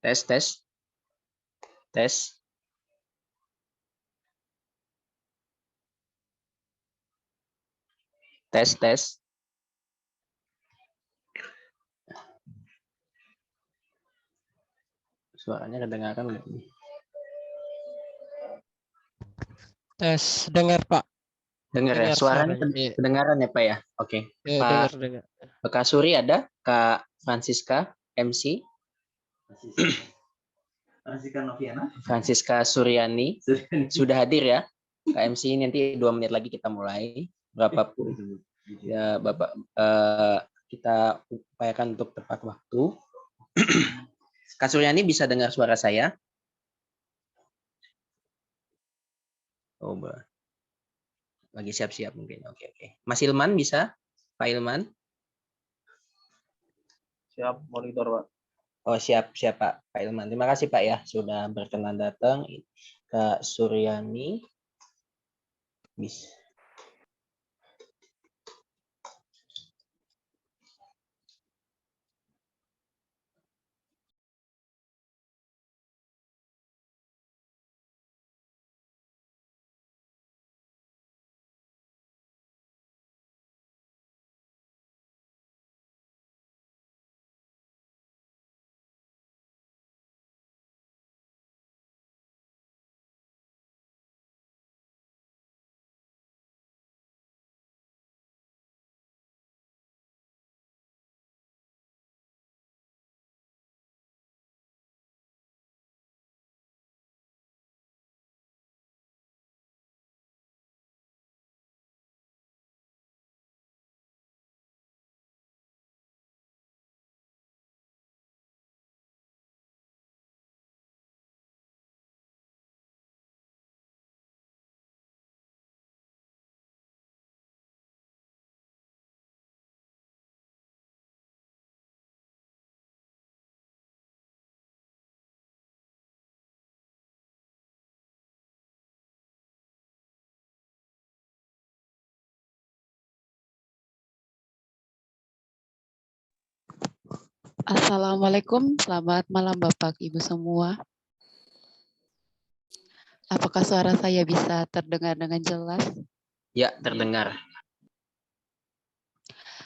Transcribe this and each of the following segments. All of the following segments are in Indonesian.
Tes, tes. Tes. Tes, tes. Suaranya kedengaran nggak nih? Tes, dengar Pak. Dengar ya, Dengar suaranya suaranya. kedengaran ya Pak ya? Oke. Iya, Pak dengar. Kak Suri ada? Kak Francisca MC? Francisca Noviana. Francisca Suryani sudah hadir ya? Kak MC nanti 2 menit lagi kita mulai. Berapapun ya Bapak, kita upayakan untuk tepat waktu. Kak Suryani bisa dengar suara saya? Oh, lagi siap-siap mungkin. Oke. Mas Ilman bisa? Pak Ilman? Siap, monitor Pak. Oh, siap Pak Ilman. Terima kasih Pak ya sudah berkenan datang. Kak Suryani. Bisa. Assalamualaikum, selamat malam Bapak Ibu semua. Apakah suara saya bisa terdengar dengan jelas? Ya, terdengar.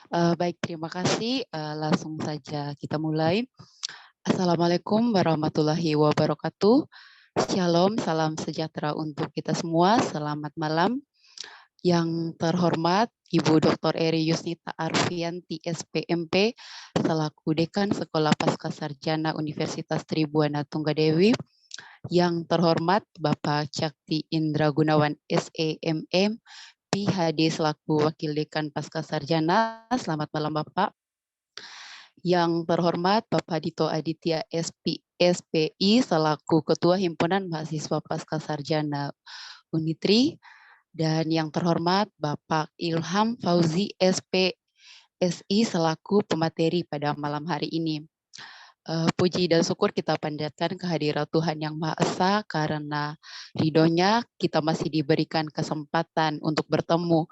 Baik, terima kasih. Langsung saja kita mulai. Assalamualaikum warahmatullahi wabarakatuh. Shalom, salam sejahtera untuk kita semua. Selamat malam. Yang terhormat Ibu Dr. Eri Yusnita Arfianti SPMP selaku Dekan Sekolah Pascasarjana Universitas Tribuana Tunggadewi. Yang terhormat Bapak Cakti Indra Gunawan SEMM PhD selaku Wakil Dekan Pascasarjana. Selamat malam Bapak. Yang terhormat Bapak Dito Aditya SPI selaku Ketua Himpunan Mahasiswa Pascasarjana Unitri. Dan yang terhormat Bapak Ilham Fauzi SPSI selaku pemateri pada malam hari ini. Puji dan syukur kita panjatkan kehadirat Tuhan Yang Maha Esa, karena ridhonya kita masih diberikan kesempatan untuk bertemu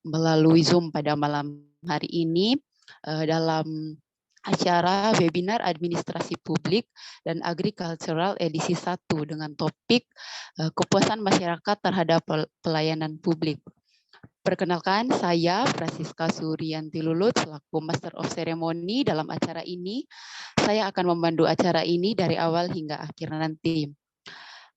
melalui Zoom pada malam hari ini dalam acara webinar administrasi publik dan agricultural edisi 1 dengan topik kepuasan masyarakat terhadap pelayanan publik. Perkenalkan, saya Francisca Suryanti Lulut selaku Master of Ceremony dalam acara ini. Saya akan memandu acara ini dari awal hingga akhir nanti.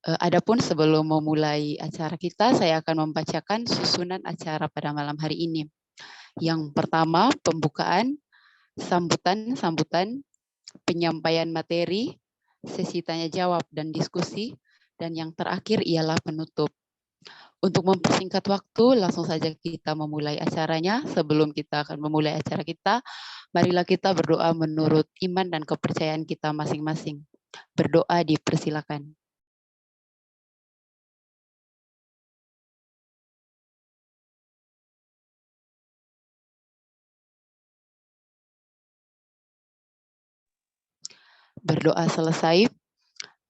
Adapun sebelum memulai acara kita, saya akan membacakan susunan acara pada malam hari ini. Yang pertama, pembukaan, sambutan, penyampaian materi, sesi tanya jawab dan diskusi, dan yang terakhir ialah penutup. Untuk mempersingkat waktu, langsung saja kita memulai acaranya. Sebelum kita akan memulai acara kita, marilah kita berdoa menurut iman dan kepercayaan kita masing-masing. Berdoa dipersilakan. Berdoa selesai.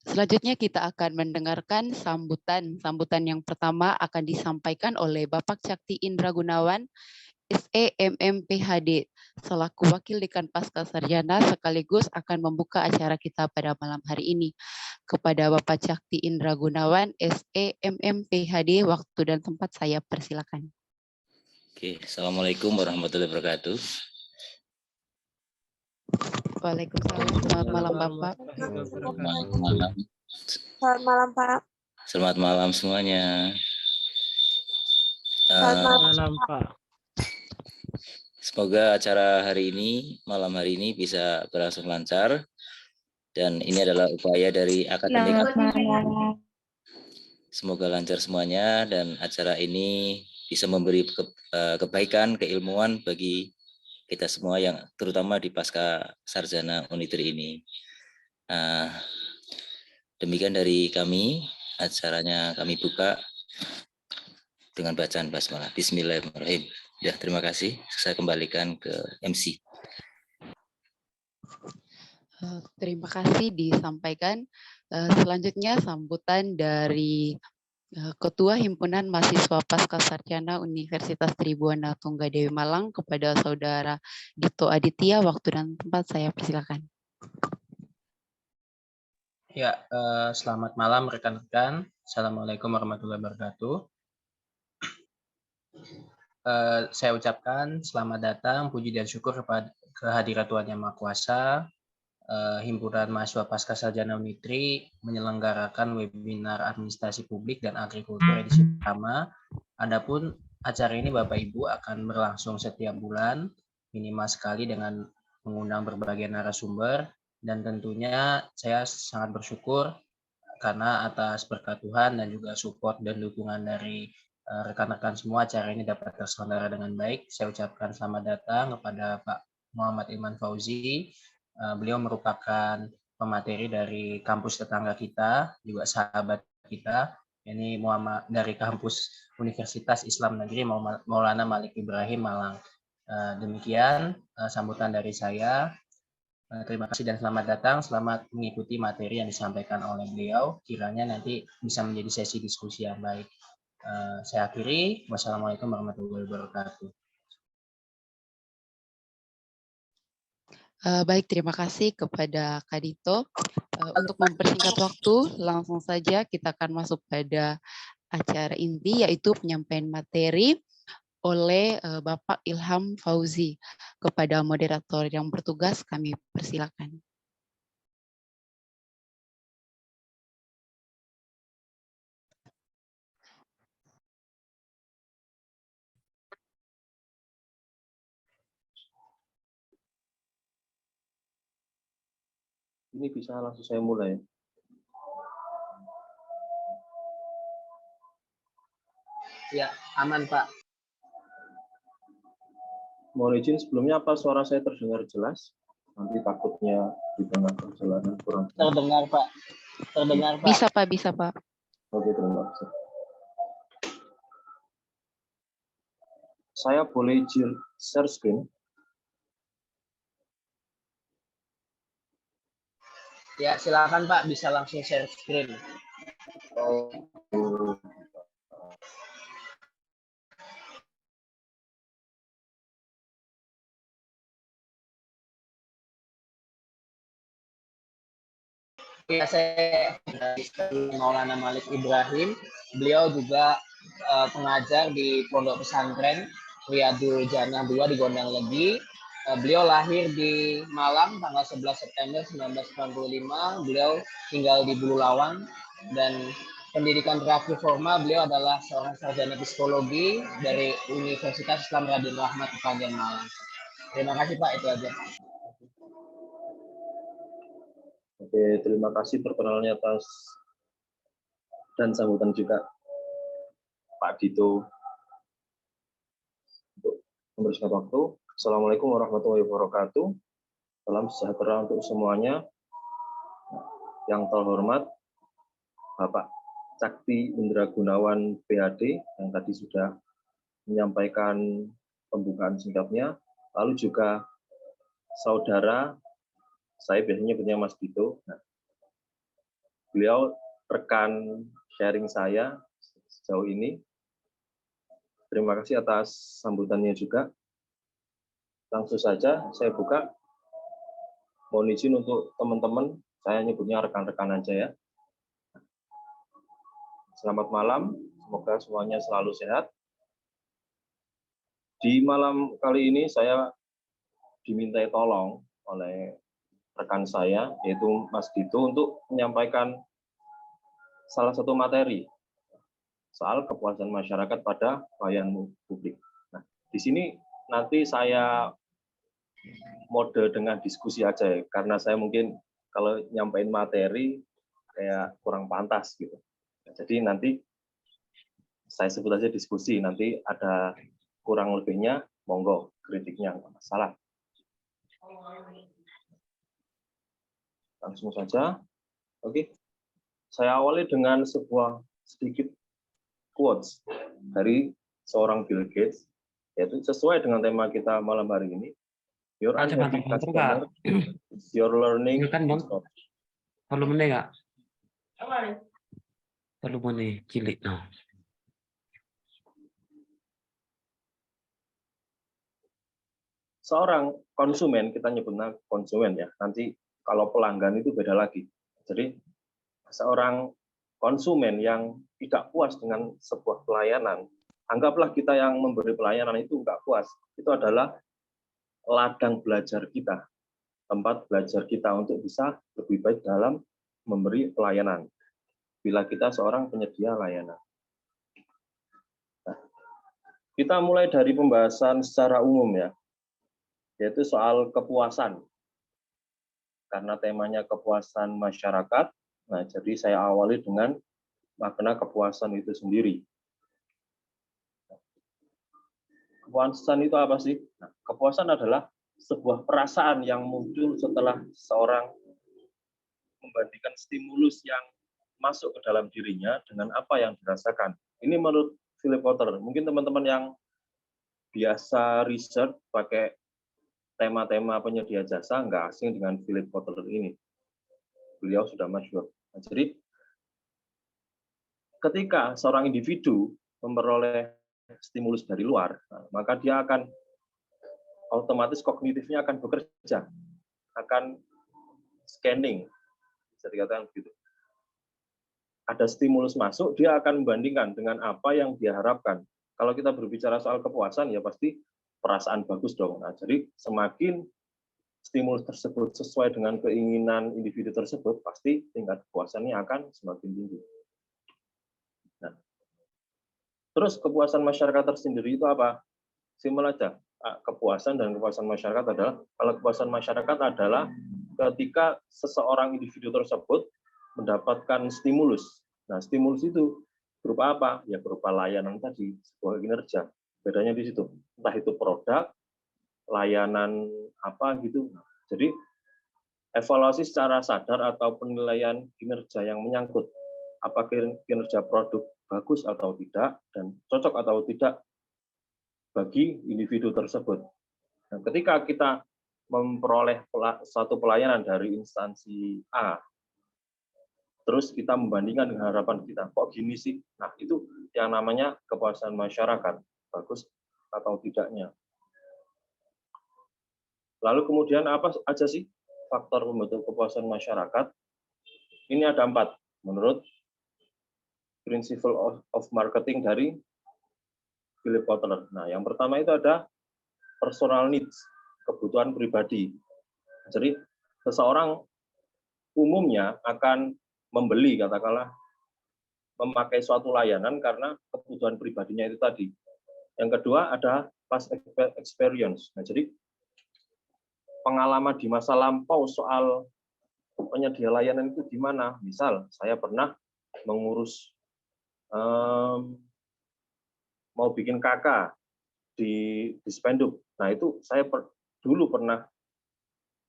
Selanjutnya kita akan mendengarkan sambutan. Sambutan yang pertama akan disampaikan oleh Bapak Cakti Indra Gunawan, SE MM PhD, selaku Wakil Dekan Pasca Sarjana sekaligus akan membuka acara kita pada malam hari ini. Kepada Bapak Cakti Indra Gunawan, SE MM PhD, waktu dan tempat saya persilakan. Oke, Assalamualaikum warahmatullahi wabarakatuh. Waalaikumsalam. Selamat malam Bapak. Selamat malam. Selamat malam, Pak. Selamat malam semuanya. Selamat malam. Pak. Semoga acara hari ini, malam hari ini bisa berlangsung lancar. Dan ini adalah upaya dari akademik. Semoga lancar semuanya dan acara ini bisa memberi kebaikan, keilmuan bagi kita semua yang terutama di Pasca Sarjana Unitri ini. Demikian dari kami, acaranya kami buka dengan bacaan basmalah. Bismillahirrahmanirrahim. Ya, terima kasih. Saya kembalikan ke MC. Terima kasih disampaikan. Selanjutnya sambutan dari Ketua Himpunan Mahasiswa Pasca Sarjana Universitas Tribuana Tunggadewi Malang kepada Saudara Dito Aditya, waktu dan tempat saya persilakan. Ya, selamat malam rekan-rekan. Assalamualaikum warahmatullahi wabarakatuh. Saya ucapkan selamat datang, puji dan syukur kepada kehadirat Tuhan Yang Maha Kuasa. Himpunan Mahasiswa Pasca Sarjana Unitri menyelenggarakan webinar administrasi publik dan agrikultur edisi pertama. Adapun acara ini Bapak Ibu akan berlangsung setiap bulan, minimal sekali dengan mengundang berbagai narasumber, dan tentunya saya sangat bersyukur karena atas berkat Tuhan dan juga support dan dukungan dari rekan-rekan semua, acara ini dapat terselenggara dengan baik. Saya ucapkan selamat datang kepada Pak Muhammad Iman Fauzi. Beliau merupakan pemateri dari kampus tetangga kita, juga sahabat kita. Ini Muhammad dari kampus Universitas Islam Negeri Maulana Malik Ibrahim Malang. Demikian sambutan dari saya. Terima kasih dan selamat datang. Selamat mengikuti materi yang disampaikan oleh beliau. Kiranya nanti bisa menjadi sesi diskusi yang baik. Saya akhiri. Wassalamualaikum warahmatullahi wabarakatuh. Baik, terima kasih kepada Kak Dito. Untuk mempersingkat waktu, langsung saja kita akan masuk pada acara inti, yaitu penyampaian materi oleh Bapak Ilham Fauzi. Kepada moderator yang bertugas, kami persilakan. Ini bisa langsung saya mulai. Ya, aman Pak. Mohon izin sebelumnya, apa suara saya terdengar jelas? Nanti takutnya di tengah perjalanan kurang. Terdengar Pak. Terdengar Pak. Bisa Pak, bisa Pak. Oke, terima kasih. Saya boleh izin share screen? Ya, silakan Pak, bisa langsung share screen. Oh. Ya, saya Maulana Malik Ibrahim. Beliau juga pengajar di Pondok Pesantren Riyadul Jannah 2 di Gondang Legi. Beliau lahir di Malang tanggal 11 September 1995. Beliau tinggal di Bululawan dan pendidikan terakhir formal beliau adalah seorang sarjana psikologi dari Universitas Islam Radin Rahmat Kepanjen Malang. Terima kasih Pak, itu aja. Oke, terima kasih perkenalannya atas dan sambutan juga Pak Dito untuk memberikan waktu. Assalamualaikum warahmatullahi wabarakatuh. Salam sejahtera untuk semuanya. Yang terhormat Bapak Cakti Indra Gunawan PhD yang tadi sudah menyampaikan pembukaan singkatnya. Lalu juga saudara, saya biasanya punya Mas Dito. Nah, beliau rekan sharing saya sejauh ini. Terima kasih atas sambutannya juga. Langsung saja saya buka. Mohon izin untuk teman-teman, saya nyebutnya rekan-rekan aja ya. Selamat malam, semoga semuanya selalu sehat. Di malam kali ini saya dimintai tolong oleh rekan saya, yaitu Mas Dito, untuk menyampaikan salah satu materi soal kepuasan masyarakat pada pelayanan publik. Nah, di sini nanti saya mode dengan diskusi aja ya, karena saya mungkin kalau nyampein materi kayak kurang pantas gitu. Jadi nanti saya sebut aja diskusi, nanti ada kurang lebihnya, monggo kritiknya, nggak masalah. Langsung saja. Oke. Saya awali dengan sebuah sedikit quotes dari seorang Bill Gates, yaitu sesuai dengan tema kita malam hari ini. Your unhappy customer, your learning. Volume nggak? Volume cilik no. Seorang konsumen, kita nyebutnya konsumen ya. Nanti kalau pelanggan itu beda lagi. Jadi seorang konsumen yang tidak puas dengan sebuah pelayanan, anggaplah kita yang memberi pelayanan itu nggak puas, itu adalah ladang belajar kita, tempat belajar kita untuk bisa lebih baik dalam memberi pelayanan. Bila kita seorang penyedia layanan. Nah, kita mulai dari pembahasan secara umum ya, yaitu soal kepuasan. Karena temanya kepuasan masyarakat, nah jadi saya awali dengan makna kepuasan itu sendiri. Kepuasan itu apa sih? Nah, kepuasan adalah sebuah perasaan yang muncul setelah seorang membandingkan stimulus yang masuk ke dalam dirinya dengan apa yang dirasakan. Ini menurut Philip Kotler. Mungkin teman-teman yang biasa riset pakai tema-tema penyedia jasa nggak asing dengan Philip Kotler ini. Beliau sudah masyhur. Nah, jadi ketika seorang individu memperoleh stimulus dari luar, maka dia akan otomatis kognitifnya akan bekerja, akan scanning, bisa dikatakan begitu. Ada stimulus masuk, dia akan membandingkan dengan apa yang dia harapkan. Kalau kita berbicara soal kepuasan, ya pasti perasaan bagus dong. Nah, jadi semakin stimulus tersebut sesuai dengan keinginan individu tersebut, pasti tingkat kepuasannya akan semakin tinggi. Nah, terus kepuasan masyarakat tersendiri itu apa? Simpel aja. Kepuasan dan kepuasan masyarakat adalah, kalau kepuasan masyarakat adalah ketika seseorang individu tersebut mendapatkan stimulus. Nah, stimulus itu berupa apa? Ya berupa layanan tadi, sebuah kinerja. Bedanya di situ. Entah itu produk, layanan apa gitu. Jadi evaluasi secara sadar atau penilaian kinerja yang menyangkut apakah kinerja produk bagus atau tidak dan cocok atau tidak bagi individu tersebut. Nah, ketika kita memperoleh suatu pelayanan dari instansi A, terus kita membandingkan dengan harapan kita, kok gini sih? Nah, itu yang namanya kepuasan masyarakat, bagus atau tidaknya. Lalu kemudian apa aja sih faktor pembentuk kepuasan masyarakat? Ini ada 4 menurut Principle of Marketing dari Philip Kotler. Nah, yang pertama itu ada personal needs, kebutuhan pribadi. Jadi seseorang umumnya akan membeli, katakanlah memakai suatu layanan karena kebutuhan pribadinya itu tadi. Yang kedua ada past experience. Nah, jadi pengalaman di masa lampau soal penyedia layanan itu gimana. Misal saya pernah mengurus mau bikin KK di Spenduk. Nah, itu saya dulu pernah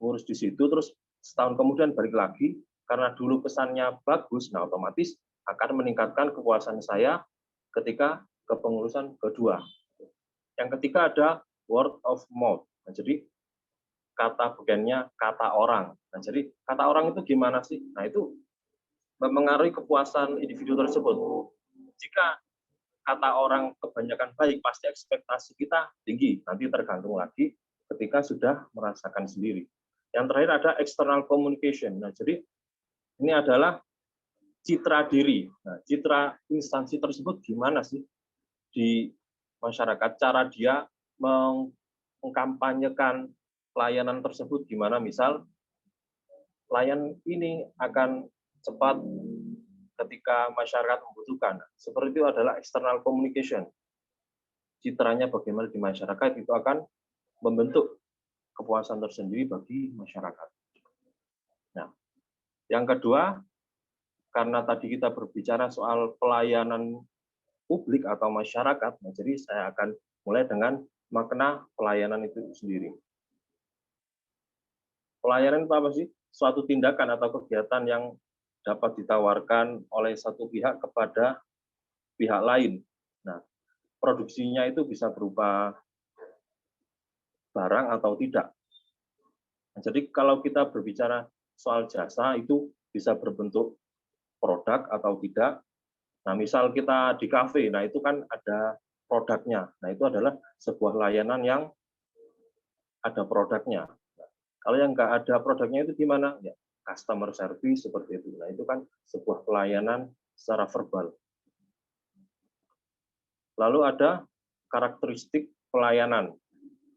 ngurus di situ, terus setahun kemudian balik lagi, karena dulu pesannya bagus, nah otomatis akan meningkatkan kepuasan saya ketika kepengurusan kedua. Yang ketiga ada word of mouth. Nah, jadi kata bagiannya kata orang. Nah, jadi kata orang itu gimana sih? Nah, itu mempengaruhi kepuasan individu tersebut. Jika kata orang kebanyakan baik, pasti ekspektasi kita tinggi. Nanti tergantung lagi ketika sudah merasakan sendiri. Yang terakhir ada external communication. Nah, jadi ini adalah citra diri. Nah, citra instansi tersebut gimana sih di masyarakat? Cara dia mengkampanyekan layanan tersebut gimana? Misal, layanan ini akan cepat ketika masyarakat membutuhkan. Seperti itu adalah external communication. Citranya bagaimana di masyarakat itu akan membentuk kepuasan tersendiri bagi masyarakat. Nah, yang kedua, karena tadi kita berbicara soal pelayanan publik atau masyarakat, nah jadi saya akan mulai dengan makna pelayanan itu sendiri. Pelayanan itu apa sih? Suatu tindakan atau kegiatan yang dapat ditawarkan oleh satu pihak kepada pihak lain. Nah, produksinya itu bisa berupa barang atau tidak. Nah, jadi kalau kita berbicara soal jasa itu bisa berbentuk produk atau tidak. Nah, misal kita di kafe, nah itu kan ada produknya. Nah, itu adalah sebuah layanan yang ada produknya. Nah, kalau yang nggak ada produknya itu gimana? Ya, customer service seperti itu. Nah, itu kan sebuah pelayanan secara verbal. Lalu ada karakteristik pelayanan.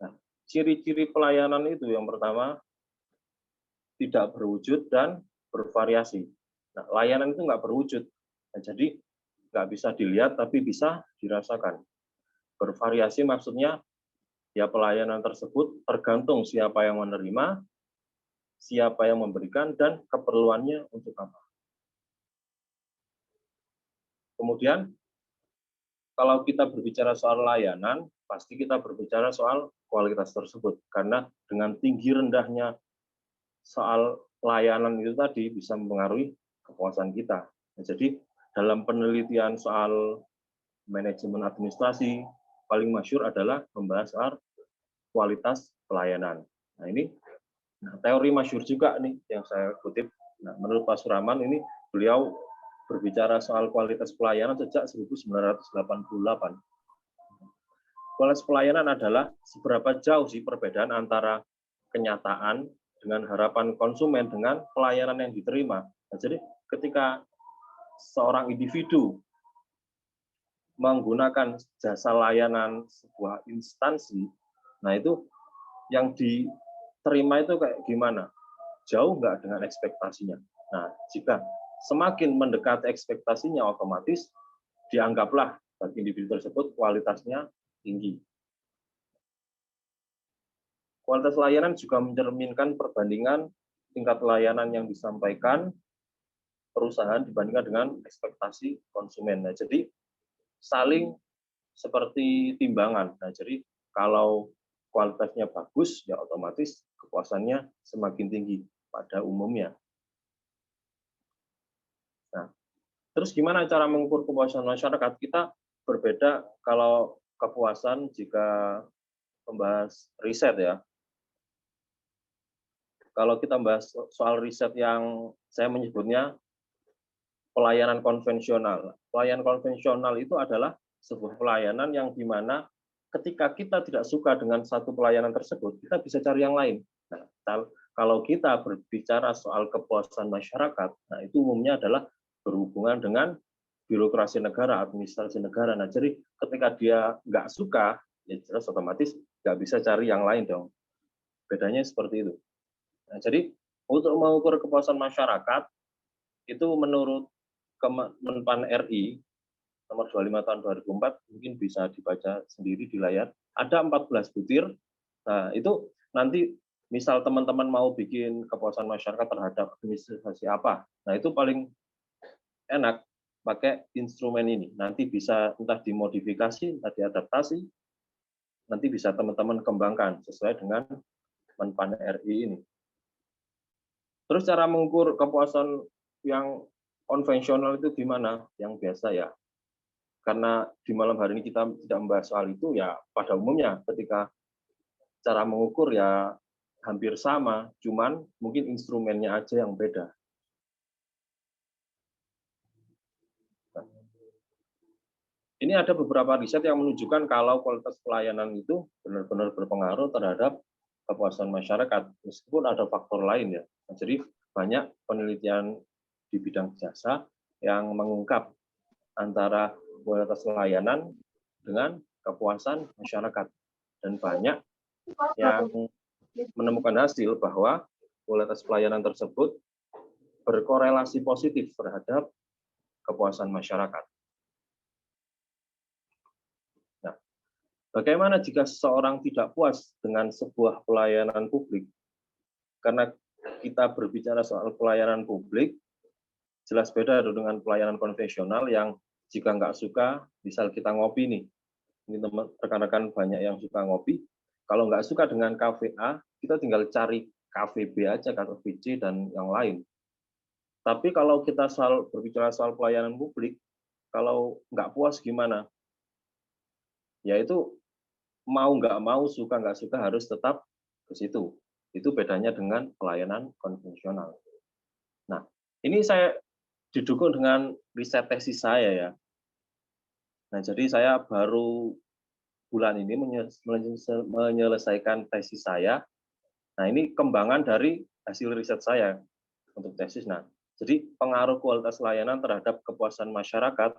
Nah, ciri-ciri pelayanan itu yang pertama tidak berwujud dan bervariasi. Nah, layanan itu nggak berwujud, nah, jadi nggak bisa dilihat tapi bisa dirasakan. Bervariasi maksudnya ya pelayanan tersebut tergantung siapa yang menerima, siapa yang memberikan, dan keperluannya untuk apa. Kemudian kalau kita berbicara soal layanan, pasti kita berbicara soal kualitas tersebut, karena dengan tinggi rendahnya soal layanan itu tadi bisa mempengaruhi kepuasan kita. Nah, jadi dalam penelitian soal manajemen administrasi, paling masyhur adalah membahas soal kualitas pelayanan. Nah, ini teori masyhur juga nih yang saya kutip. Nah, menurut Pak Suraman ini beliau berbicara soal kualitas pelayanan sejak 1988. Kualitas pelayanan adalah seberapa jauh sih perbedaan antara kenyataan dengan harapan konsumen dengan pelayanan yang diterima. Nah, jadi ketika seorang individu menggunakan jasa layanan sebuah instansi, nah itu yang diterima itu kayak gimana? Jauh nggak dengan ekspektasinya. Nah, jika semakin mendekati ekspektasinya, otomatis dianggaplah bagi individu tersebut kualitasnya tinggi. Kualitas layanan juga mencerminkan perbandingan tingkat layanan yang disampaikan perusahaan dibandingkan dengan ekspektasi konsumen. Nah, jadi saling seperti timbangan. Nah, jadi kalau kualitasnya bagus, ya otomatis kepuasannya semakin tinggi pada umumnya. Nah, terus gimana cara mengukur kepuasan masyarakat? Kita berbeda kalau kepuasan jika membahas riset ya. kalau kita bahas soal riset yang saya menyebutnya pelayanan konvensional. Pelayanan konvensional itu adalah sebuah pelayanan yang dimana ketika kita tidak suka dengan satu pelayanan tersebut, kita bisa cari yang lain. Nah, kalau kita berbicara soal kepuasan masyarakat, nah itu umumnya adalah berhubungan dengan birokrasi negara, administrasi negara. Nah, jadi ketika dia nggak suka, ya jelas otomatis nggak bisa cari yang lain dong. Bedanya seperti itu. Nah, jadi untuk mengukur kepuasan masyarakat, itu menurut Kemenpan RI, nomor 25 tahun 2004, mungkin bisa dibaca sendiri di layar, ada 14 butir. Nah, itu nanti misal teman-teman mau bikin kepuasan masyarakat terhadap administrasi apa, nah itu paling enak pakai instrumen ini. Nanti bisa entah dimodifikasi, entah diadaptasi, nanti bisa teman-teman kembangkan sesuai dengan Menpan RI ini. Terus cara mengukur kepuasan yang konvensional itu gimana? Yang biasa ya. Karena di malam hari ini kita tidak membahas soal itu, ya pada umumnya ketika cara mengukur ya hampir sama, cuman mungkin instrumennya aja yang beda. Ini ada beberapa riset yang menunjukkan kalau kualitas pelayanan itu benar-benar berpengaruh terhadap kepuasan masyarakat, meskipun ada faktor lain ya. Jadi banyak penelitian di bidang jasa yang mengungkap antara kualitas pelayanan dengan kepuasan masyarakat. Dan banyak yang menemukan hasil bahwa kualitas pelayanan tersebut berkorelasi positif terhadap kepuasan masyarakat. Nah, bagaimana jika seseorang tidak puas dengan sebuah pelayanan publik? Karena kita berbicara soal pelayanan publik, jelas beda dengan pelayanan konvensional yang jika nggak suka, misal kita ngopi nih, ini rekan-rekan banyak yang suka ngopi, kalau nggak suka dengan kafe A, kita tinggal cari kafe B aja, kafe C, dan yang lain. Tapi kalau kita berbicara soal pelayanan publik, kalau nggak puas gimana? Ya itu mau nggak mau, suka nggak suka harus tetap ke situ. Itu bedanya dengan pelayanan konvensional. Nah, ini saya didukung dengan riset tesis saya ya. Nah, jadi saya baru bulan ini menyelesaikan tesis saya. Nah, ini kembangan dari hasil riset saya untuk tesis. Nah, jadi pengaruh kualitas layanan terhadap kepuasan masyarakat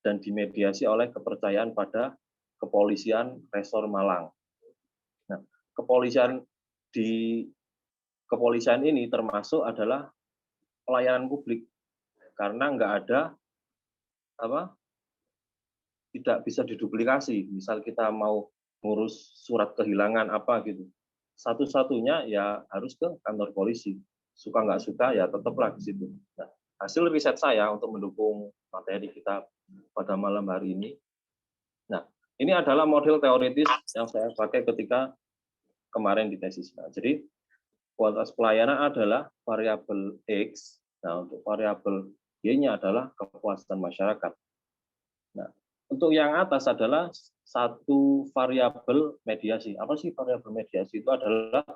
dan dimediasi oleh kepercayaan pada kepolisian Resor Malang. Nah, kepolisian ini termasuk adalah pelayanan publik karena nggak ada tidak bisa diduplikasi. Misal kita mau ngurus surat kehilangan apa gitu, satu-satunya ya harus ke kantor polisi. Suka nggak suka ya tetaplah di situ. Nah, hasil riset saya untuk mendukung materi kita pada malam hari ini. Nah, ini adalah model teoritis yang saya pakai ketika kemarin di tesis. Nah, jadi kualitas pelayanan adalah variabel X. Nah, untuk variabel Y-nya adalah kepuasan masyarakat. Nah, untuk yang atas adalah satu variabel mediasi. Apa sih variabel mediasi? Itu adalah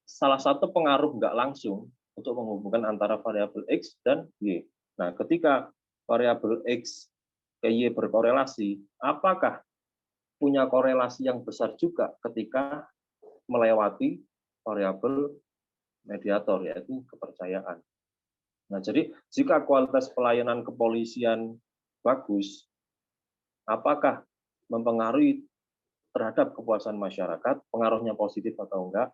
salah satu pengaruh nggak langsung untuk menghubungkan antara variabel X dan Y. Nah, ketika variabel X ke Y berkorelasi, apakah punya korelasi yang besar juga ketika melewati variabel mediator, yaitu kepercayaan. Nah, jadi jika kualitas pelayanan kepolisian bagus, apakah mempengaruhi terhadap kepuasan masyarakat, pengaruhnya positif atau enggak?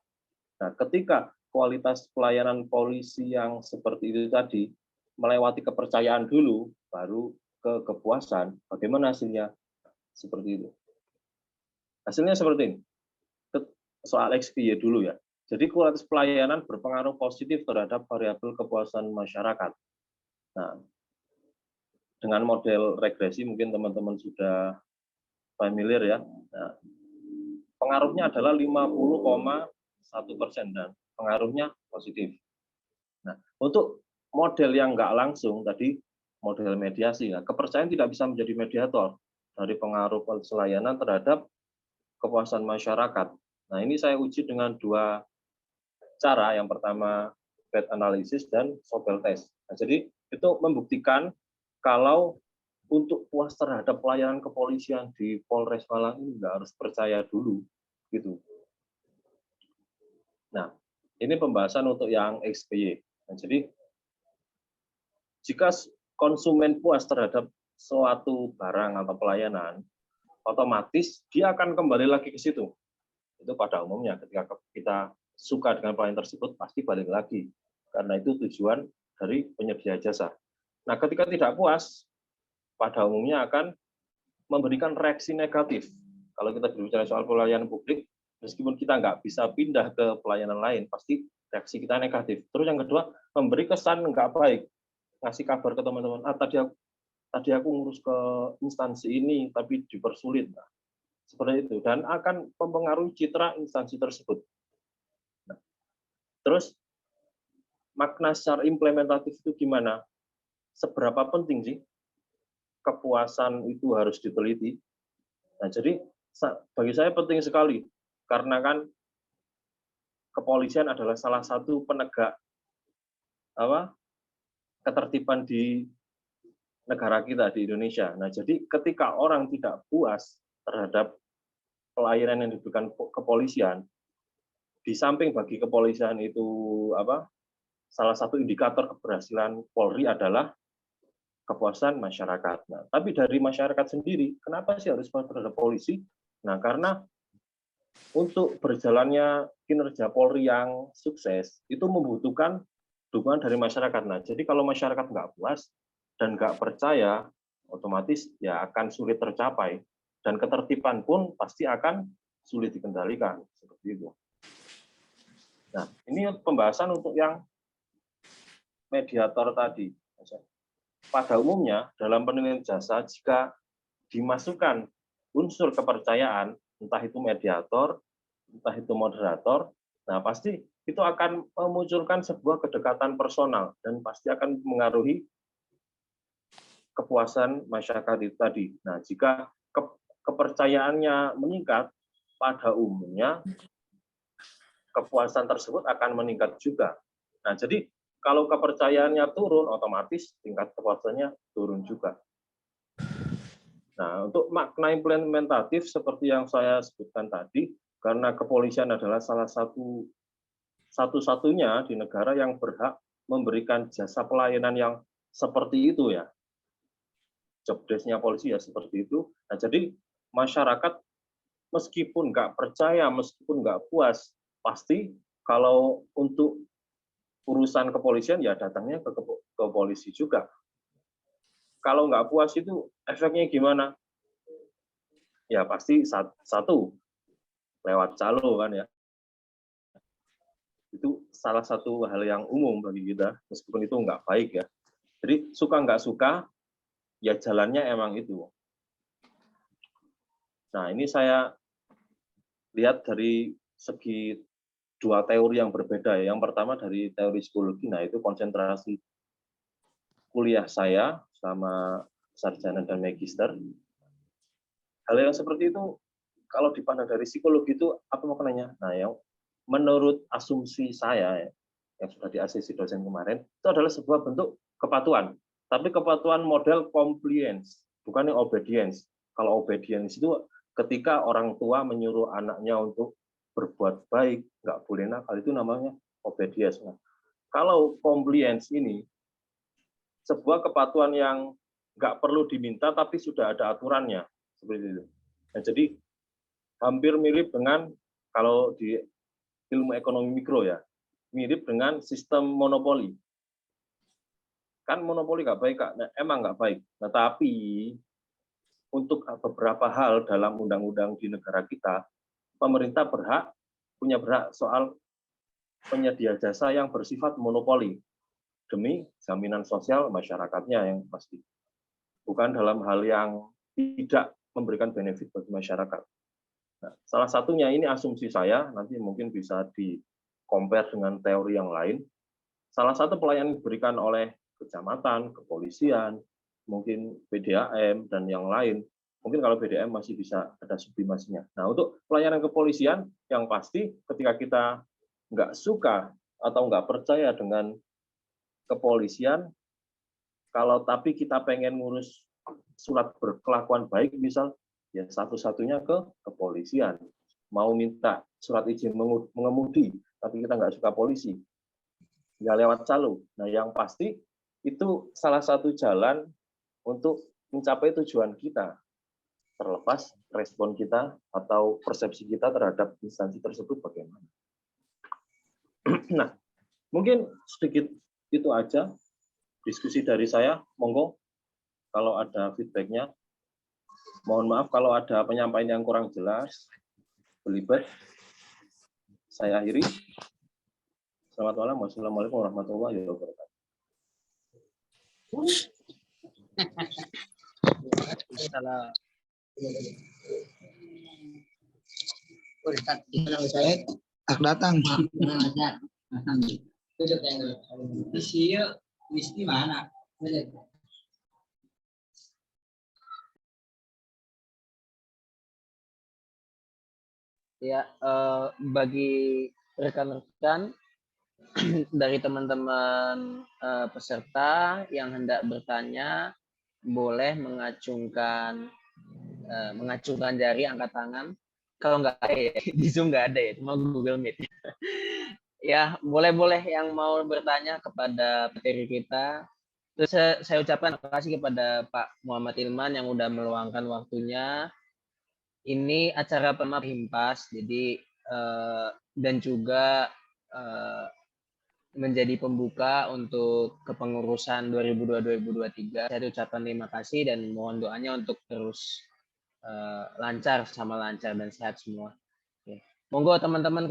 Nah, ketika kualitas pelayanan polisi yang seperti itu tadi melewati kepercayaan dulu, baru ke kepuasan, bagaimana hasilnya? Seperti itu. Hasilnya seperti ini. Soal XPY dulu ya. Jadi kualitas pelayanan berpengaruh positif terhadap variabel kepuasan masyarakat. Nah, dengan model regresi mungkin teman-teman sudah familiar ya. Nah, pengaruhnya adalah 50,1% dan pengaruhnya positif. Nah, untuk model yang nggak langsung tadi model mediasi, ya, kepercayaan tidak bisa menjadi mediator dari pengaruh kualitas layanan terhadap kepuasan masyarakat. Nah, ini saya uji dengan dua cara. Yang pertama gap analysis dan SOBEL test. Nah, jadi itu membuktikan kalau untuk puas terhadap pelayanan kepolisian di Polres Malang ini nggak harus percaya dulu, gitu. Nah, ini pembahasan untuk yang XPY. Nah, jadi jika konsumen puas terhadap suatu barang atau pelayanan, otomatis dia akan kembali lagi ke situ. Itu pada umumnya ketika kita suka dengan pelayanan tersebut pasti balik lagi, karena itu tujuan dari penyedia jasa. Nah, ketika tidak puas, pada umumnya akan memberikan reaksi negatif. Kalau kita berbicara soal pelayanan publik, meskipun kita nggak bisa pindah ke pelayanan lain, pasti reaksi kita negatif. Terus yang kedua, memberi kesan nggak baik, ngasih kabar ke teman-teman, tadi aku ngurus ke instansi ini, tapi dipersulit. Nah, seperti itu, dan akan mempengaruhi citra instansi tersebut. Nah, terus, makna secara implementatif itu gimana? Seberapa penting sih kepuasan itu harus diteliti? Nah, jadi bagi saya penting sekali, karena kan kepolisian adalah salah satu penegak ketertiban di negara kita di Indonesia. Nah, jadi ketika orang tidak puas terhadap pelayanan yang diberikan kepolisian, di samping bagi kepolisian itu salah satu indikator keberhasilan Polri adalah kepuasan masyarakat. Nah, tapi dari masyarakat sendiri, kenapa sih harus puas terhadap polisi? Nah, karena untuk berjalannya kinerja Polri yang sukses, itu membutuhkan dukungan dari masyarakat. Nah, jadi kalau masyarakat nggak puas dan nggak percaya, otomatis ya akan sulit tercapai. Dan ketertiban pun pasti akan sulit dikendalikan. Seperti itu. Nah, ini pembahasan untuk yang mediator tadi. Pada umumnya, dalam penilaian jasa, jika dimasukkan unsur kepercayaan, entah itu mediator, entah itu moderator, nah pasti itu akan memunculkan sebuah kedekatan personal dan pasti akan mengaruhi kepuasan masyarakat itu tadi. Nah, jika kepercayaannya meningkat, pada umumnya kepuasan tersebut akan meningkat juga. Nah, jadi kalau kepercayaannya turun, otomatis tingkat kepuasannya turun juga. Nah, untuk makna implementatif seperti yang saya sebutkan tadi, karena kepolisian adalah salah satu-satunya di negara yang berhak memberikan jasa pelayanan yang seperti itu ya. Job desk-nya polisi ya seperti itu. Nah, jadi masyarakat meskipun nggak percaya, meskipun nggak puas, pasti kalau untuk urusan kepolisian ya datangnya ke polisi juga. Kalau nggak puas itu efeknya gimana? Ya pasti satu lewat calo kan ya. Itu salah satu hal yang umum bagi kita, meskipun itu nggak baik ya. Jadi suka nggak suka, ya jalannya emang itu. Nah, ini saya lihat dari segi dua teori yang berbeda ya. Yang pertama dari teori psikologi, nah itu konsentrasi kuliah saya sama sarjana dan magister. Hal yang seperti itu kalau dipandang dari psikologi itu apa maknanya? Nah, yang menurut asumsi saya ya, yang sudah di-ACC dosen kemarin, itu adalah sebuah bentuk kepatuhan. Tapi kepatuhan model compliance, bukan yang obedience. Kalau obedience itu ketika orang tua menyuruh anaknya untuk berbuat baik, nggak boleh nakal, itu namanya obedience. Nah, kalau compliance ini sebuah kepatuhan yang nggak perlu diminta tapi sudah ada aturannya, seperti itu. Nah, jadi hampir mirip dengan kalau di ilmu ekonomi mikro ya, mirip dengan sistem monopoli. Kan monopoli nggak baik, Kak. Nah, emang nggak baik. Nah, tapi untuk beberapa hal dalam undang-undang di negara kita, pemerintah punya berhak soal penyedia jasa yang bersifat monopoli demi jaminan sosial masyarakatnya yang pasti. Bukan dalam hal yang tidak memberikan benefit bagi masyarakat. Nah, salah satunya ini asumsi saya, nanti mungkin bisa di-compare dengan teori yang lain. Salah satu pelayanan diberikan oleh kecamatan, kepolisian, mungkin PDAM, dan yang lain. Mungkin kalau PDAM masih bisa ada sublimasinya. Nah, untuk pelayanan kepolisian, yang pasti ketika kita nggak suka atau nggak percaya dengan kepolisian, kalau tapi kita pengen ngurus surat berkelakuan baik, misal ya satu-satunya ke kepolisian. Mau minta surat izin mengemudi, tapi kita nggak suka polisi, nggak lewat calo. Nah, yang pasti itu salah satu jalan untuk mencapai tujuan kita, terlepas respon kita atau persepsi kita terhadap instansi tersebut bagaimana. Nah, mungkin sedikit itu aja diskusi dari saya. Monggo kalau ada feedbacknya. Mohon maaf kalau ada penyampaian yang kurang jelas, belibet. Saya akhiri. Selamat malam. Wassalamualaikum warahmatullahi wabarakatuh. Salah. Ak datang. Ya, bagi rekan-rekan dari teman-teman peserta yang hendak bertanya, boleh mengacungkan jari, angkat tangan. Kalau nggak ada ya, di Zoom nggak ada ya, cuma Google Meet. Ya, boleh-boleh yang mau bertanya kepada materi kita. Terus saya ucapkan terima kasih kepada Pak Muhammad Ilman yang udah meluangkan waktunya. Ini acara Himpas, jadi dan juga menjadi pembuka untuk kepengurusan 2022-2023. Saya ucapkan terima kasih dan mohon doanya untuk terus lancar dan sehat semua. Oke. Monggo teman-teman.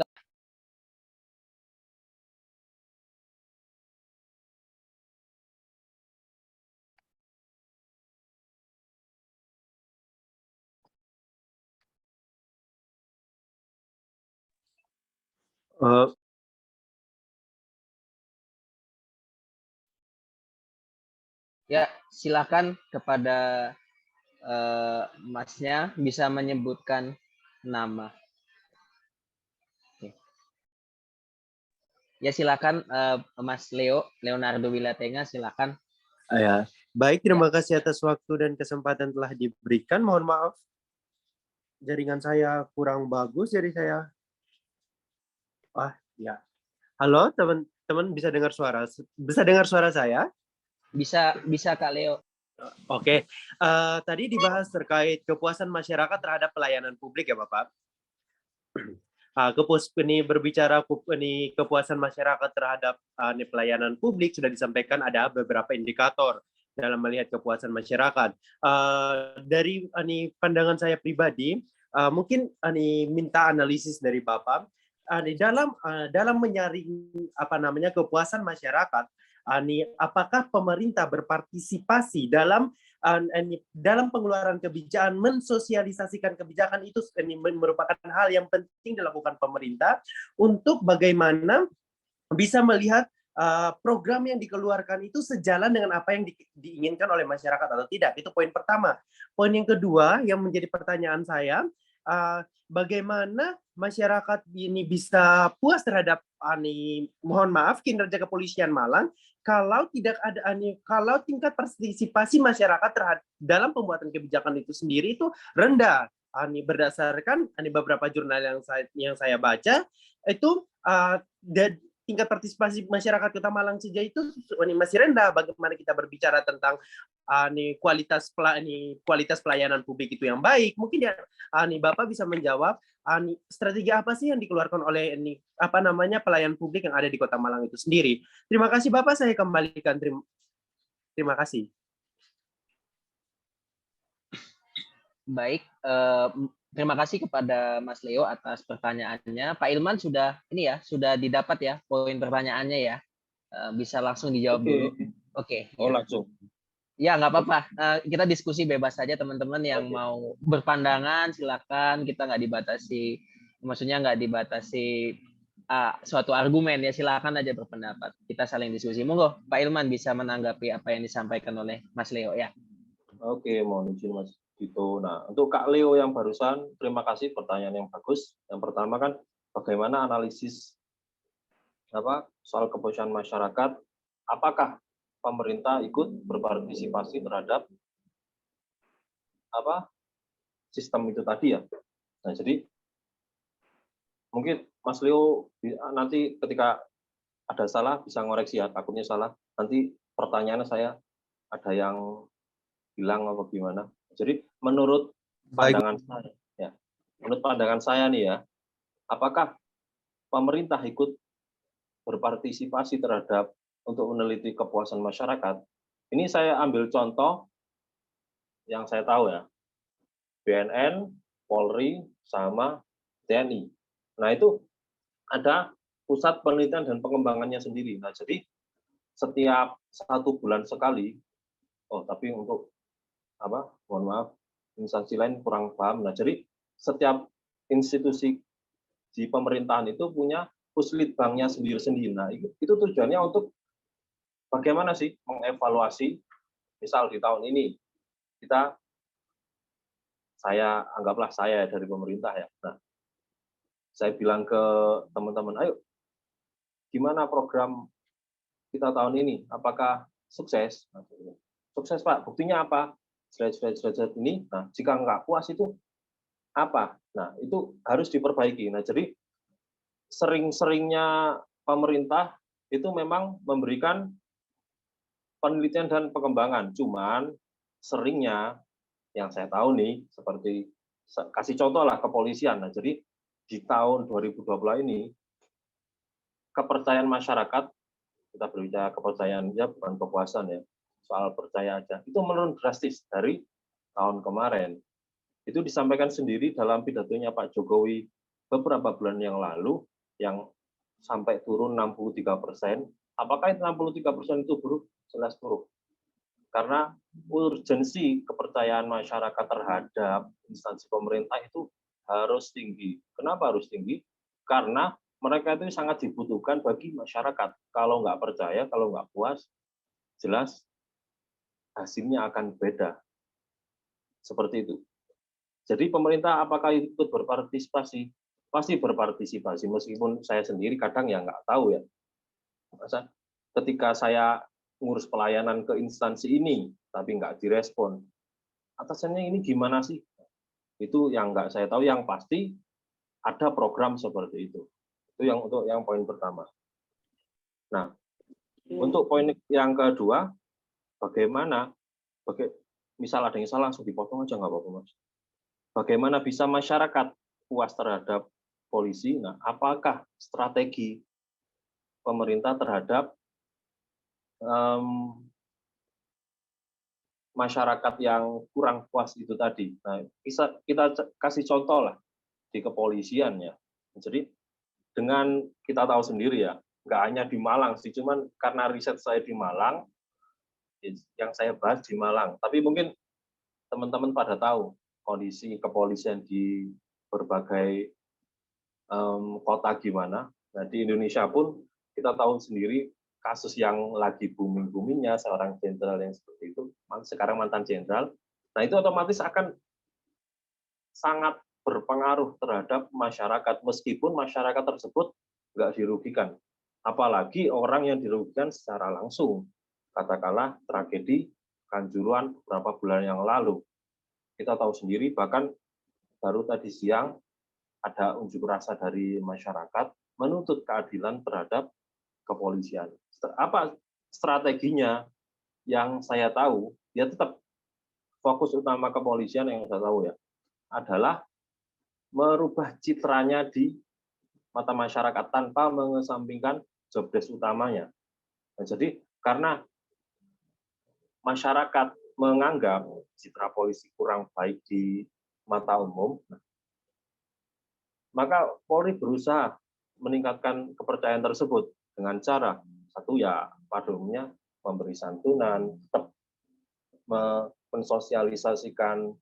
Ya, silakan kepada Masnya bisa menyebutkan nama. Oke. Ya, silakan Mas Leonardo Wilatenga, silakan. Ya, baik, terima kasih atas waktu dan kesempatan telah diberikan. Mohon maaf, jaringan saya kurang bagus, jadi saya. Ya. Halo, teman-teman, bisa dengar suara saya? Bisa Kak Leo. Oke, tadi dibahas terkait kepuasan masyarakat terhadap pelayanan publik ya Bapak. Ini berbicara kepuasan masyarakat terhadap pelayanan publik, sudah disampaikan ada beberapa indikator dalam melihat kepuasan masyarakat. Dari pandangan saya pribadi, mungkin minta analisis dari Bapak dalam menyaring kepuasan masyarakat. Apakah pemerintah berpartisipasi dalam pengeluaran kebijakan, mensosialisasikan kebijakan itu merupakan hal yang penting dilakukan pemerintah untuk bagaimana bisa melihat program yang dikeluarkan itu sejalan dengan apa yang diinginkan oleh masyarakat atau tidak. Itu poin pertama. Poin yang kedua yang menjadi pertanyaan saya, bagaimana masyarakat ini bisa puas terhadap mohon maaf kinerja kepolisian Malang kalau tingkat partisipasi masyarakat dalam pembuatan kebijakan itu sendiri itu rendah. Berdasarkan beberapa jurnal yang saya baca itu tingkat partisipasi masyarakat Kota Malang saja itu masih rendah. Bagaimana kita berbicara tentang kualitas pelayanan publik itu yang baik? Mungkin Bapak bisa menjawab strategi apa sih yang dikeluarkan oleh pelayan publik yang ada di Kota Malang itu sendiri. Terima kasih Bapak, saya kembalikan. Terima kasih. Baik, terima kasih kepada Mas Leo atas pertanyaannya. Pak Ilman sudah didapat ya poin pertanyaannya ya. Bisa langsung dijawab dulu. Oke. Oh, langsung. Ya, nggak apa-apa. Kita diskusi bebas saja teman-teman yang mau berpandangan, silakan. Kita nggak dibatasi, maksudnya nggak dibatasi suatu argumen ya. Silakan aja berpendapat. Kita saling diskusi. Monggo, Pak Ilman bisa menanggapi apa yang disampaikan oleh Mas Leo ya. Oke, mohon izin Mas Dito. Nah, untuk Kak Leo yang barusan, terima kasih pertanyaan yang bagus. Yang pertama kan, bagaimana analisis soal kepuasan masyarakat, apakah pemerintah ikut berpartisipasi terhadap sistem itu tadi ya. Nah, jadi mungkin Mas Leo nanti ketika ada salah bisa ngoreksi ya, takutnya salah. Nanti pertanyaannya saya ada yang bilang apa gimana. Jadi menurut pandangan saya, ya, menurut pandangan saya nih ya, apakah pemerintah ikut berpartisipasi terhadap untuk meneliti kepuasan masyarakat? Ini saya ambil contoh yang saya tahu ya, BNN, Polri, sama TNI. Nah itu ada pusat penelitian dan pengembangannya sendiri. Nah jadi setiap 1 bulan sekali, tapi untuk mohon maaf, instansi lain kurang paham. Nah jadi setiap institusi di pemerintahan itu punya puslitbanknya sendiri-sendiri. Nah itu tujuannya untuk bagaimana sih mengevaluasi, misal di tahun ini anggaplah saya dari pemerintah ya. Nah, saya bilang ke teman-teman, ayo gimana program kita tahun ini? Apakah sukses? Sukses Pak, buktinya apa? Slide ini. Nah, jika nggak puas itu apa? Nah, itu harus diperbaiki. Nah, jadi sering-seringnya pemerintah itu memang memberikan penelitian dan pengembangan. Cuman seringnya yang saya tahu nih, seperti kasih contoh lah kepolisian. Nah, jadi di tahun 2020 ini kepercayaan masyarakat, kita berbicara kepercayaan ya bukan kepuasan ya, soal percaya aja, itu menurun drastis dari tahun kemarin. Itu disampaikan sendiri dalam pidatonya Pak Jokowi beberapa bulan yang lalu, yang sampai turun 63%. Apakah itu 63% itu buruk? Jelas buruk. Karena urgensi kepercayaan masyarakat terhadap instansi pemerintah itu harus tinggi. Kenapa harus tinggi? Karena mereka itu sangat dibutuhkan bagi masyarakat. Kalau nggak percaya, kalau nggak puas, jelas hasilnya akan beda. Seperti itu. Jadi pemerintah apakah ikut berpartisipasi? Pasti berpartisipasi, meskipun saya sendiri kadang ya nggak tahu ya. Masa ketika saya ngurus pelayanan ke instansi ini, tapi nggak direspon, atasannya ini gimana sih? Itu yang nggak saya tahu, yang pasti ada program seperti itu. Itu yang poin pertama. Nah, untuk poin yang kedua, bagaimana, misal ada yang salah, langsung dipotong aja nggak apa-apa, Mas. Bagaimana bisa masyarakat puas terhadap polisi? Nah, apakah strategi pemerintah terhadap masyarakat yang kurang puas itu tadi? Nah, kita kasih contoh lah di kepolisian ya. Jadi dengan kita tahu sendiri ya, nggak hanya di Malang sih, cuman karena riset saya di Malang, yang saya bahas di Malang. Tapi mungkin teman-teman pada tahu kondisi kepolisian di berbagai kota gimana. Nah, di Indonesia pun kita tahu sendiri kasus yang lagi booming-boomingnya seorang jenderal yang seperti itu, sekarang mantan jenderal. Nah, itu otomatis akan sangat berpengaruh terhadap masyarakat, meskipun masyarakat tersebut nggak dirugikan. Apalagi orang yang dirugikan secara langsung. Katakanlah tragedi Kanjuruhan beberapa bulan yang lalu. Kita tahu sendiri, bahkan baru tadi siang ada unjuk rasa dari masyarakat menuntut keadilan terhadap kepolisian. Apa strateginya? Yang saya tahu, ya tetap fokus utama kepolisian yang saya tahu ya, adalah merubah citranya di mata masyarakat tanpa mengesampingkan job desk utamanya. Nah, jadi karena masyarakat menganggap citra polisi kurang baik di mata umum, maka Polri berusaha meningkatkan kepercayaan tersebut dengan cara, satu ya pada umumnya memberi santunan, tetap mensosialisasikan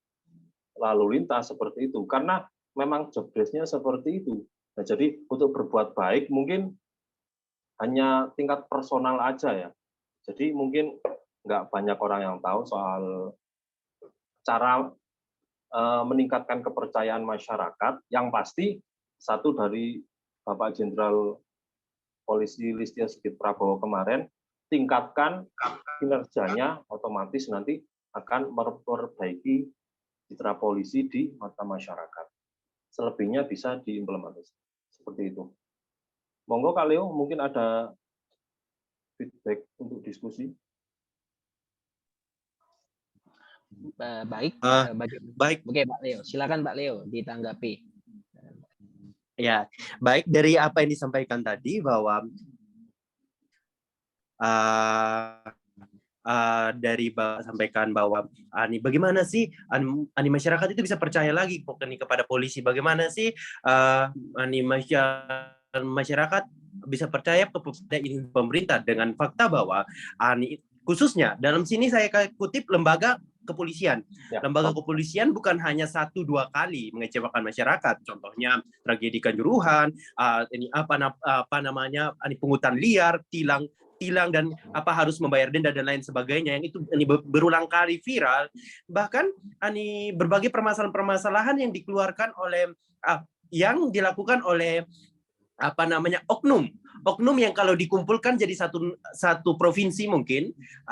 lalu lintas seperti itu, karena memang job desk-nya seperti itu. Nah, jadi untuk berbuat baik mungkin hanya tingkat personal aja ya. Jadi mungkin nggak banyak orang yang tahu soal cara meningkatkan kepercayaan masyarakat. Yang pasti satu dari Bapak Jenderal Polisi Listio Sigit Prabowo kemarin, tingkatkan kinerjanya, otomatis nanti akan memperbaiki citra polisi di mata masyarakat. Selebihnya bisa diimplementasi. Seperti itu. Monggo Kak Leo, mungkin ada feedback untuk diskusi. Baik. Baik. Oke, Pak Leo. Silakan Pak Leo ditanggapi. Ya, baik dari apa yang disampaikan tadi bahwa dari sampaikan bahwa bagaimana sih masyarakat itu bisa percaya lagi kepada polisi, bagaimana sih masyarakat bisa percaya kepada pemerintah dengan fakta bahwa khususnya dalam sini saya kutip lembaga kepolisian. Lembaga kepolisian bukan hanya 1-2 kali mengecewakan masyarakat. Contohnya tragedi Kanjuruhan, pungutan liar, tilang dan harus membayar denda dan lain sebagainya, yang itu berulang kali viral. Bahkan berbagai permasalahan-permasalahan yang dikeluarkan oleh yang dilakukan oleh oknum yang kalau dikumpulkan jadi satu provinsi mungkin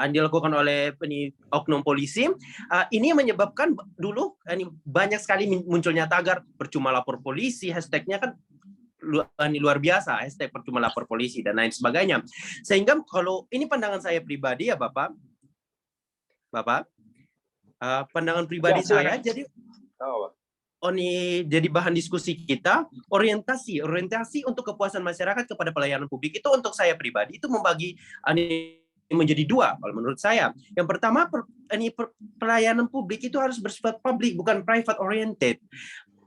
dilakukan oleh oknum polisi. Ini menyebabkan dulu banyak sekali munculnya tagar percuma lapor polisi, hashtagnya kan luar biasa, hashtag percuma lapor polisi dan lain sebagainya. Sehingga kalau ini pandangan saya pribadi ya Bapak, pandangan pribadi saya, jadi jadi bahan diskusi kita, orientasi untuk kepuasan masyarakat kepada pelayanan publik itu untuk saya pribadi itu membagi menjadi 2 kalau menurut saya. Yang pertama, pelayanan publik itu harus bersifat publik, bukan private oriented.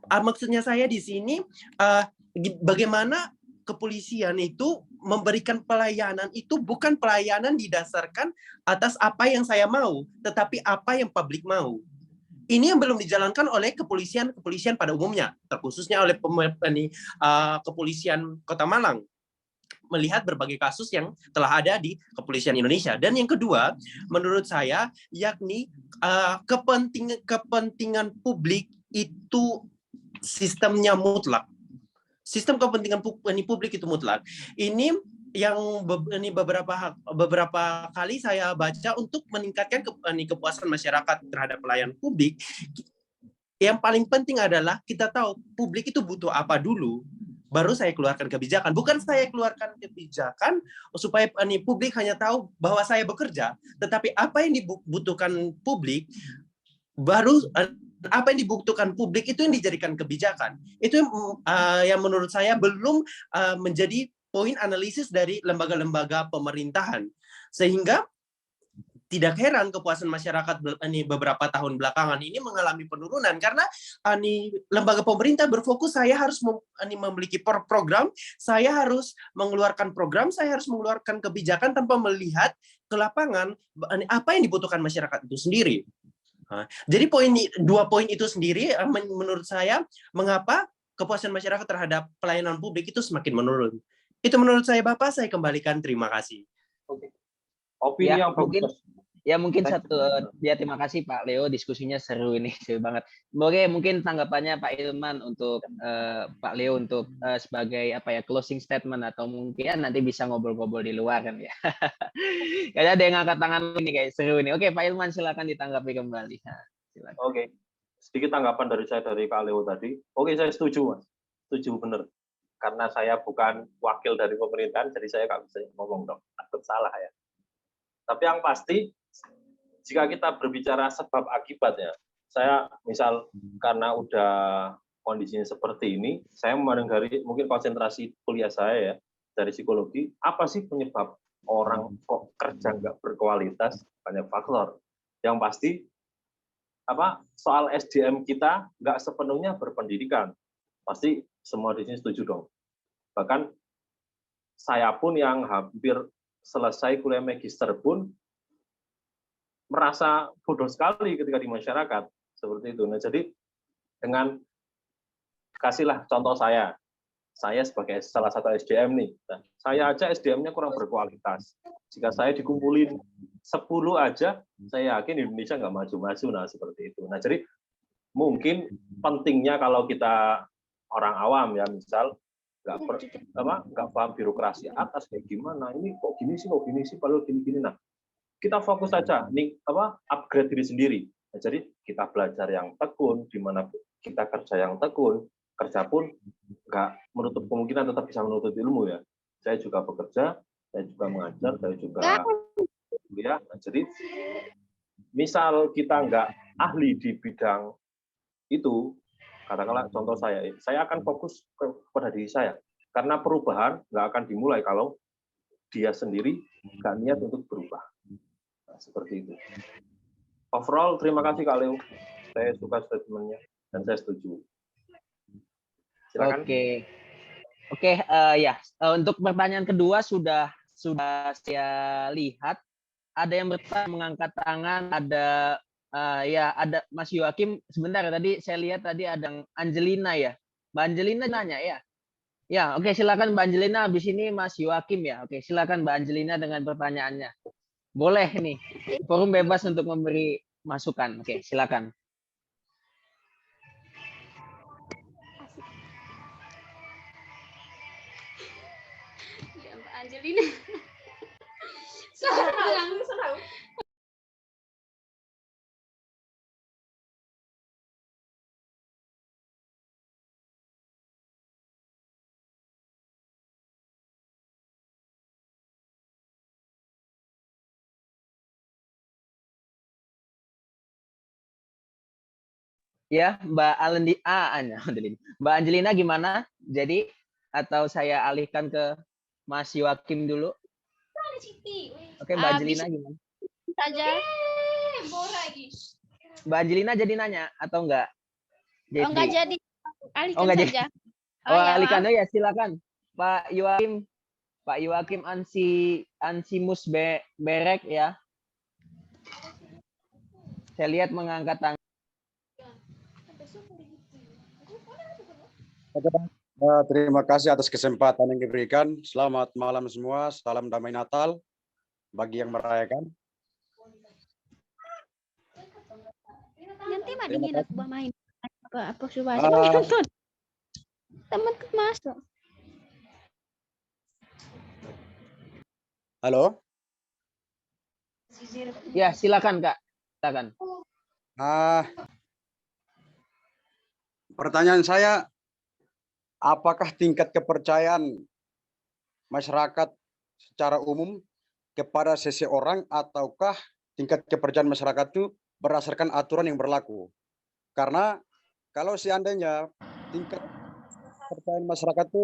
Maksudnya saya di sini bagaimana kepolisian itu memberikan pelayanan itu bukan pelayanan didasarkan atas apa yang saya mau, tetapi apa yang publik mau. Ini yang belum dijalankan oleh kepolisian pada umumnya, terkhususnya oleh kepolisian Kota Malang, melihat berbagai kasus yang telah ada di kepolisian Indonesia. Dan yang kedua, menurut saya, yakni kepentingan publik itu sistemnya mutlak. Sistem kepentingan publik itu mutlak. Ini yang beberapa kali saya baca untuk meningkatkan kepuasan masyarakat terhadap pelayanan publik. Yang paling penting adalah kita tahu publik itu butuh apa dulu, baru saya keluarkan kebijakan. Bukan saya keluarkan kebijakan supaya publik hanya tahu bahwa saya bekerja, tetapi apa yang dibutuhkan publik, baru apa yang dibutuhkan publik itu yang dijadikan kebijakan. Itu yang menurut saya belum menjadi poin analisis dari lembaga-lembaga pemerintahan. Sehingga tidak heran kepuasan masyarakat beberapa tahun belakangan ini mengalami penurunan karena lembaga pemerintah berfokus saya harus memiliki program, saya harus mengeluarkan program, saya harus mengeluarkan kebijakan tanpa melihat ke lapangan apa yang dibutuhkan masyarakat itu sendiri. Jadi 2 poin itu sendiri menurut saya mengapa kepuasan masyarakat terhadap pelayanan publik itu semakin menurun. Itu menurut saya Bapak, saya kembalikan, terima kasih. Oke. Opini yang bagus. Mungkin terima kasih Pak Leo, diskusinya seru ini, seru banget. Oke, mungkin tanggapannya Pak Ilman untuk Pak Leo untuk sebagai closing statement atau mungkin nanti bisa ngobrol-ngobrol di luar kan ya. Kayaknya ada yang angkat tangan ini kayak seru ini. Oke, Pak Ilman silakan ditanggapi kembali. Silakan. Oke. Sedikit tanggapan dari saya dari Kak Leo tadi. Oke, saya setuju, Mas. Setuju benar. Karena saya bukan wakil dari pemerintahan, jadi saya nggak bisa ngomong dong, takut salah ya. Tapi yang pasti, jika kita berbicara sebab akibat ya, saya misal karena udah kondisinya seperti ini, saya memandang dari mungkin konsentrasi kuliah saya ya, dari psikologi, apa sih penyebab orang kok kerja nggak berkualitas? Banyak faktor. Yang pasti, soal SDM kita nggak sepenuhnya berpendidikan. Pasti semua di sini setuju dong. Bahkan saya pun yang hampir selesai kuliah magister pun merasa bodoh sekali ketika di masyarakat seperti itu. Nah, jadi dengan kasihlah contoh saya sebagai salah satu SDM nih. Nah, saya aja SDM-nya kurang berkualitas. Jika saya dikumpulin 10 aja, saya yakin Indonesia nggak maju-maju. Nah, seperti itu. Nah, jadi mungkin pentingnya kalau kita orang awam ya, misal nggak paham birokrasi atas kayak gimana, ini kok gini sih, padahal gini. Nah, kita fokus saja nih upgrade diri sendiri. Nah, jadi kita belajar yang tekun, di mana kita kerja yang tekun, kerja pun nggak menutup kemungkinan tetap bisa menuntut ilmu ya. Saya juga bekerja, saya juga mengajar, saya juga kuliah. Nah, jadi misal kita nggak ahli di bidang itu, katakanlah contoh saya akan fokus kepada diri saya. Karena perubahan nggak akan dimulai kalau dia sendiri nggak niat untuk berubah. Nah, seperti itu. Overall, terima kasih Kak Leo. Saya suka statementnya dan saya setuju. Silakan. Oke, ya. Untuk pertanyaan kedua sudah saya lihat ada yang bertanya mengangkat tangan, ada ada Mas Yoakim. Sebentar, tadi saya lihat tadi ada Angelina ya. Mbak Angelina nanya ya. Ya, oke, silakan Mbak Angelina. Habis ini Mas Yoakim ya. Oke, silakan Mbak Angelina dengan pertanyaannya. Boleh nih. Forum bebas untuk memberi masukan. Oke, silakan. Mbak Angelina. Serau. Ya, Mbak Mbak Angelina gimana? Jadi atau saya alihkan ke Mas Yoakim dulu? Oke, Mbak Angelina gimana? Saja. Mbak Angelina jadi nanya atau enggak? Oh, enggak jadi. Alihkan enggak saja. Alihkan ya, silakan. Pak Yoakim Ansimus Berek ya. Saya lihat mengangkat tangan. Terima kasih atas kesempatan yang diberikan. Selamat malam semua. Salam damai Natal bagi yang merayakan. Nanti mah dingin aku main apa coba nonton. Teman masuk. Halo. Ya, silakan Kak. Silakan. Pertanyaan saya, apakah tingkat kepercayaan masyarakat secara umum kepada seseorang ataukah tingkat kepercayaan masyarakat itu berdasarkan aturan yang berlaku? Karena kalau seandainya tingkat kepercayaan masyarakat itu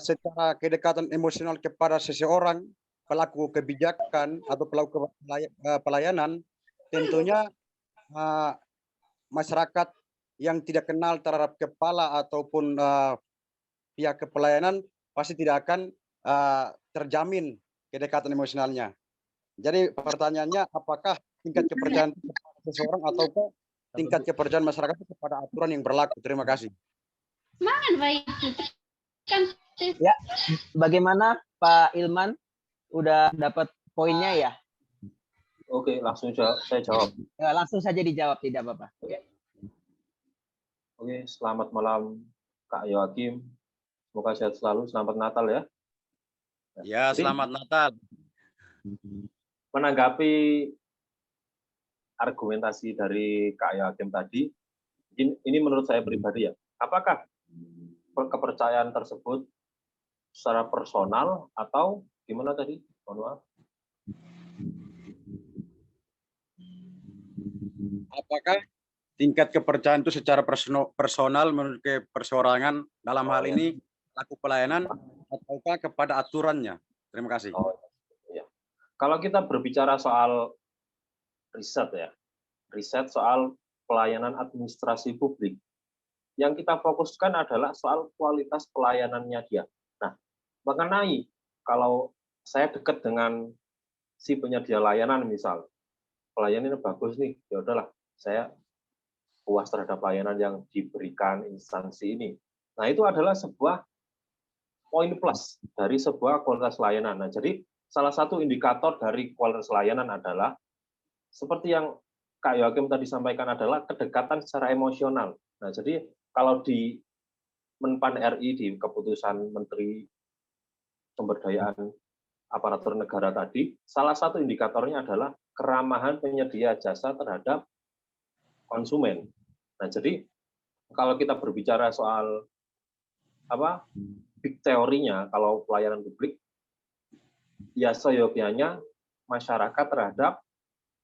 secara kedekatan emosional kepada seseorang, pelaku kebijakan atau pelaku pelayanan, tentunya masyarakat yang tidak kenal terhadap kepala ataupun pihak kepelayanan pasti tidak akan terjamin kedekatan emosionalnya. Jadi pertanyaannya, apakah tingkat kepercayaan kepada seseorang ataukah tingkat kepercayaan masyarakat kepada aturan yang berlaku? Terima kasih. Semangat baik. Ya, bagaimana Pak Ilman? Udah dapat poinnya ya? Oke, langsung saya jawab. Ya, langsung saja dijawab, tidak apa-apa. Oke, selamat malam Kak Yoakim. Semoga sehat selalu. Selamat Natal ya. Ya, selamat Natal. Menanggapi argumentasi dari Kak Yoakim tadi, ini menurut saya pribadi ya. Apakah kepercayaan tersebut secara personal atau gimana tadi? Mohon maaf. Apakah tingkat kepercayaan itu secara personal menurut perseorangan dalam hal ini pelaku pelayanan ataukah kepada aturannya? Terima kasih. Ya. Kalau kita berbicara soal riset ya, riset soal pelayanan administrasi publik, yang kita fokuskan adalah soal kualitas pelayanannya dia. Nah, mengenai kalau saya dekat dengan si penyedia layanan misal, pelayanannya bagus nih, ya udahlah, saya puas terhadap pelayanan yang diberikan instansi ini. Nah, itu adalah sebuah poin plus dari sebuah kualitas layanan. Nah, jadi salah satu indikator dari kualitas layanan adalah seperti yang Kak Yoakim tadi sampaikan adalah kedekatan secara emosional. Nah, jadi kalau di Menpan RI di keputusan Menteri Pemberdayaan Aparatur Negara tadi, salah satu indikatornya adalah keramahan penyedia jasa terhadap konsumen. Nah, jadi kalau kita berbicara soal big teorinya, kalau pelayanan publik, ya seyogianya masyarakat terhadap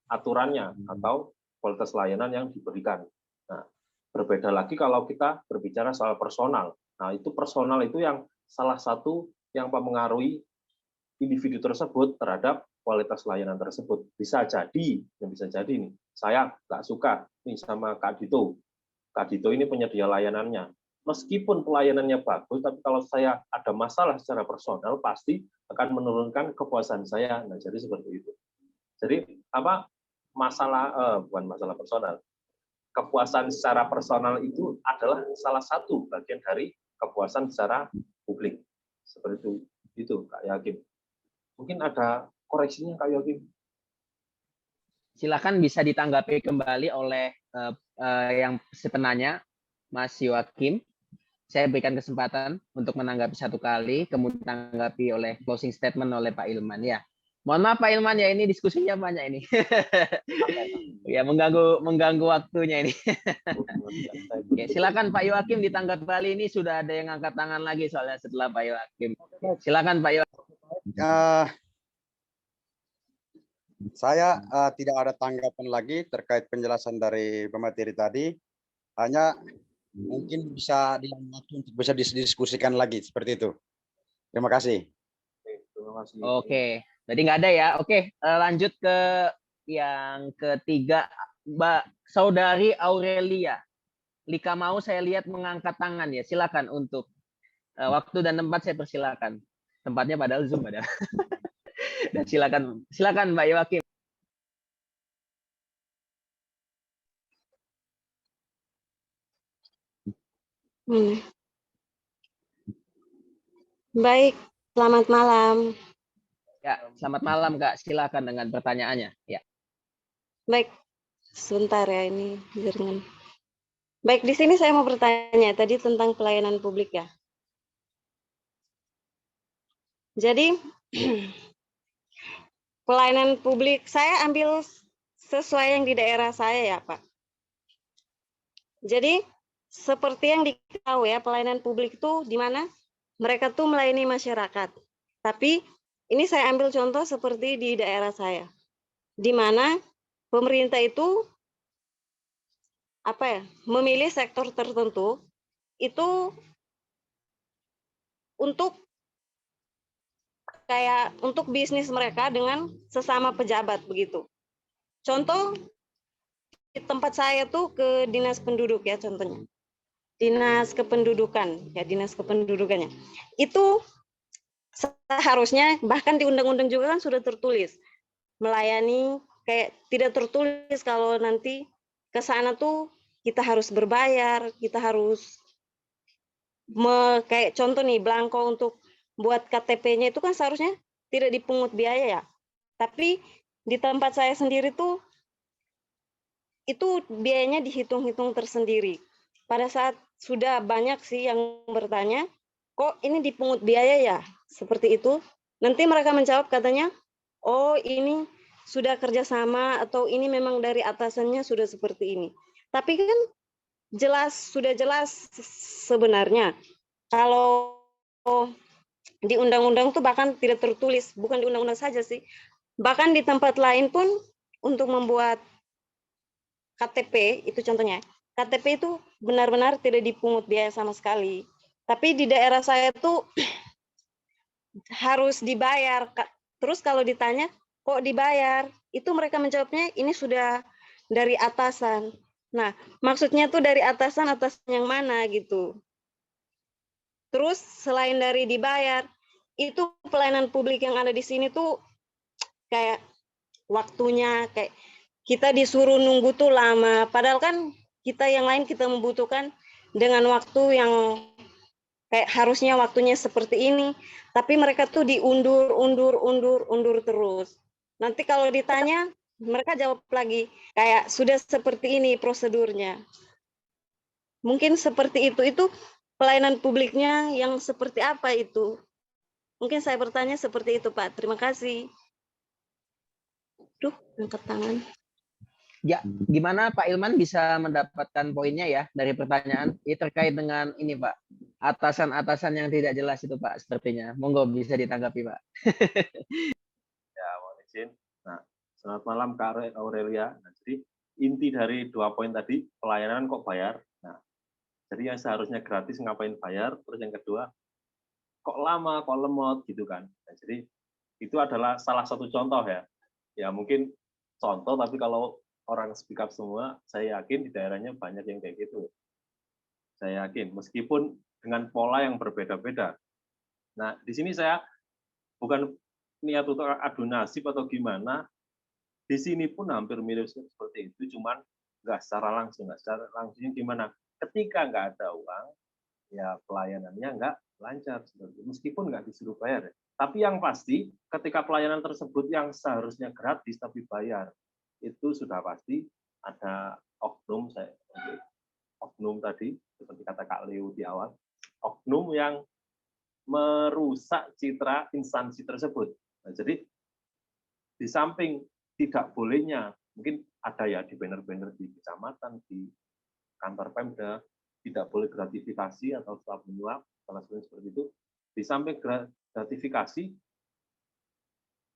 aturannya atau kualitas layanan yang diberikan. Nah, berbeda lagi kalau kita berbicara soal personal. Nah, itu personal itu yang salah satu yang mempengaruhi individu tersebut terhadap kualitas layanan tersebut. Bisa jadi nih, saya nggak suka nih sama Kak Dito. Kak Dito ini penyedia layanannya. Meskipun pelayanannya bagus, tapi kalau saya ada masalah secara personal, pasti akan menurunkan kepuasan saya. Nah, jadi seperti itu. Jadi bukan masalah personal. Kepuasan secara personal itu adalah salah satu bagian dari kepuasan secara publik. Seperti itu Kak Yakin. Mungkin ada koreksinya Kak Yakin. Silakan bisa ditanggapi kembali oleh yang penanya, Mas Yoakim. Saya berikan kesempatan untuk menanggapi satu kali, kemudian ditanggapi oleh closing statement oleh Pak Ilman ya. Mohon maaf Pak Ilman ya, ini diskusinya banyak ini. Ya, mengganggu waktunya ini. Oke, silakan Pak Yoakim ditanggapi kali ini, sudah ada yang angkat tangan lagi soalnya setelah Pak Yoakim. Silakan Pak Yoakim. Saya tidak ada tanggapan lagi terkait penjelasan dari pemateri tadi. Hanya mungkin bisa bisa didiskusikan lagi seperti itu. Terima kasih. Oke, jadi nggak ada ya. Oke, lanjut ke yang ketiga, Mbak Saudari Aurelia. Lika mau saya lihat mengangkat tangan ya. Silakan untuk waktu dan tempat saya persilakan. Tempatnya padahal Zoom ada. Dan silakan Mbak Yoakim. Baik, selamat malam. Ya, selamat malam Kak. Silakan dengan pertanyaannya. Ya. Baik, sebentar ya ini jaringan. Baik, di sini saya mau bertanya tadi tentang pelayanan publik ya. Jadi pelayanan publik saya ambil sesuai yang di daerah saya ya Pak. Jadi seperti yang diketahui ya, pelayanan publik itu di mana mereka tuh melayani masyarakat. Tapi ini saya ambil contoh seperti di daerah saya, di mana pemerintah itu memilih sektor tertentu itu untuk bisnis mereka dengan sesama pejabat begitu. Contoh di tempat saya tuh ke dinas penduduk ya contohnya. Dinas kependudukannya. Itu seharusnya bahkan di undang-undang juga kan sudah tertulis melayani, kayak tidak tertulis kalau nanti ke sana tuh kita harus berbayar, kita harus kayak contoh nih belangko untuk buat KTP-nya itu kan seharusnya tidak dipungut biaya ya. Tapi di tempat saya sendiri tuh itu biayanya dihitung-hitung tersendiri. Pada saat sudah banyak sih yang bertanya, kok ini dipungut biaya ya? Seperti itu. Nanti mereka menjawab katanya, oh ini sudah kerjasama atau ini memang dari atasannya sudah seperti ini. Tapi kan sudah jelas sebenarnya. Kalau di undang-undang tuh bahkan tidak tertulis, bukan di undang-undang saja sih. Bahkan di tempat lain pun untuk membuat KTP, itu contohnya. KTP itu benar-benar tidak dipungut biaya sama sekali. Tapi di daerah saya tuh harus dibayar. Terus kalau ditanya, kok dibayar? Itu mereka menjawabnya, ini sudah dari atasan. Nah, maksudnya tuh dari atasan yang mana gitu. Terus selain dari dibayar, itu pelayanan publik yang ada di sini tuh kayak waktunya, kayak kita disuruh nunggu tuh lama. Padahal kan kita yang lain kita membutuhkan dengan waktu yang kayak harusnya waktunya seperti ini. Tapi mereka tuh diundur terus. Nanti kalau ditanya, mereka jawab lagi kayak sudah seperti ini prosedurnya. Mungkin seperti itu pelayanan publiknya yang seperti apa itu? Mungkin saya bertanya seperti itu, Pak. Terima kasih. Duh, angkat tangan. Ya, gimana Pak Ilman bisa mendapatkan poinnya ya dari pertanyaan? Ini terkait dengan ini Pak, atasan-atasan yang tidak jelas itu Pak sepertinya. Monggo bisa ditanggapi Pak. Ya, mohon izin. Nah, selamat malam Kak Aurelia. Nah, jadi inti dari 2 poin tadi, pelayanan kok bayar. Nah, jadi yang seharusnya gratis ngapain bayar? Terus yang kedua, kok lama, kok lemot gitu kan. Nah, jadi itu adalah salah satu contoh ya. Ya mungkin contoh, tapi kalau orang speak up semua, saya yakin di daerahnya banyak yang kayak gitu. Saya yakin, meskipun dengan pola yang berbeda-beda. Nah, di sini saya bukan niat untuk adu nasib atau gimana. Di sini pun hampir mirip seperti itu, cuman nggak secara langsung. Nggak secara langsungnya gimana? Ketika nggak ada uang, ya pelayanannya nggak lancar. Meskipun nggak disuruh bayar. Tapi yang pasti, ketika pelayanan tersebut yang seharusnya gratis tapi bayar, itu sudah pasti ada oknum, oknum tadi, seperti kata Kak Leo di awal, oknum yang merusak citra instansi tersebut. Nah, jadi di samping tidak bolehnya, mungkin ada ya di banner-banner di kecamatan, di kantor Pemda, tidak boleh gratifikasi atau suap menyuap, salah satunya seperti itu. Di samping gratifikasi,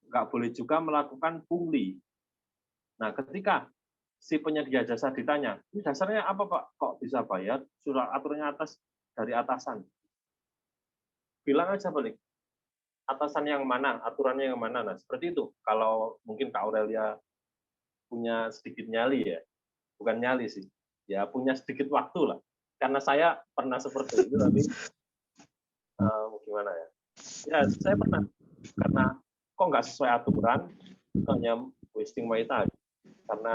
nggak boleh juga melakukan pungli. Nah, ketika si penyedia jasa ditanya, ini dasarnya apa Pak? Kok bisa bayar? Surat aturannya atas dari atasan. Bilang aja balik, atasan yang mana, aturannya yang mana. Nah, seperti itu. Kalau mungkin Kak Aurelia punya sedikit nyali ya, bukan nyali sih, ya punya sedikit waktu lah. Karena saya pernah seperti itu, tapi gimana ya? Ya, saya pernah. Karena kok nggak sesuai aturan, hanya wasting my time. Karena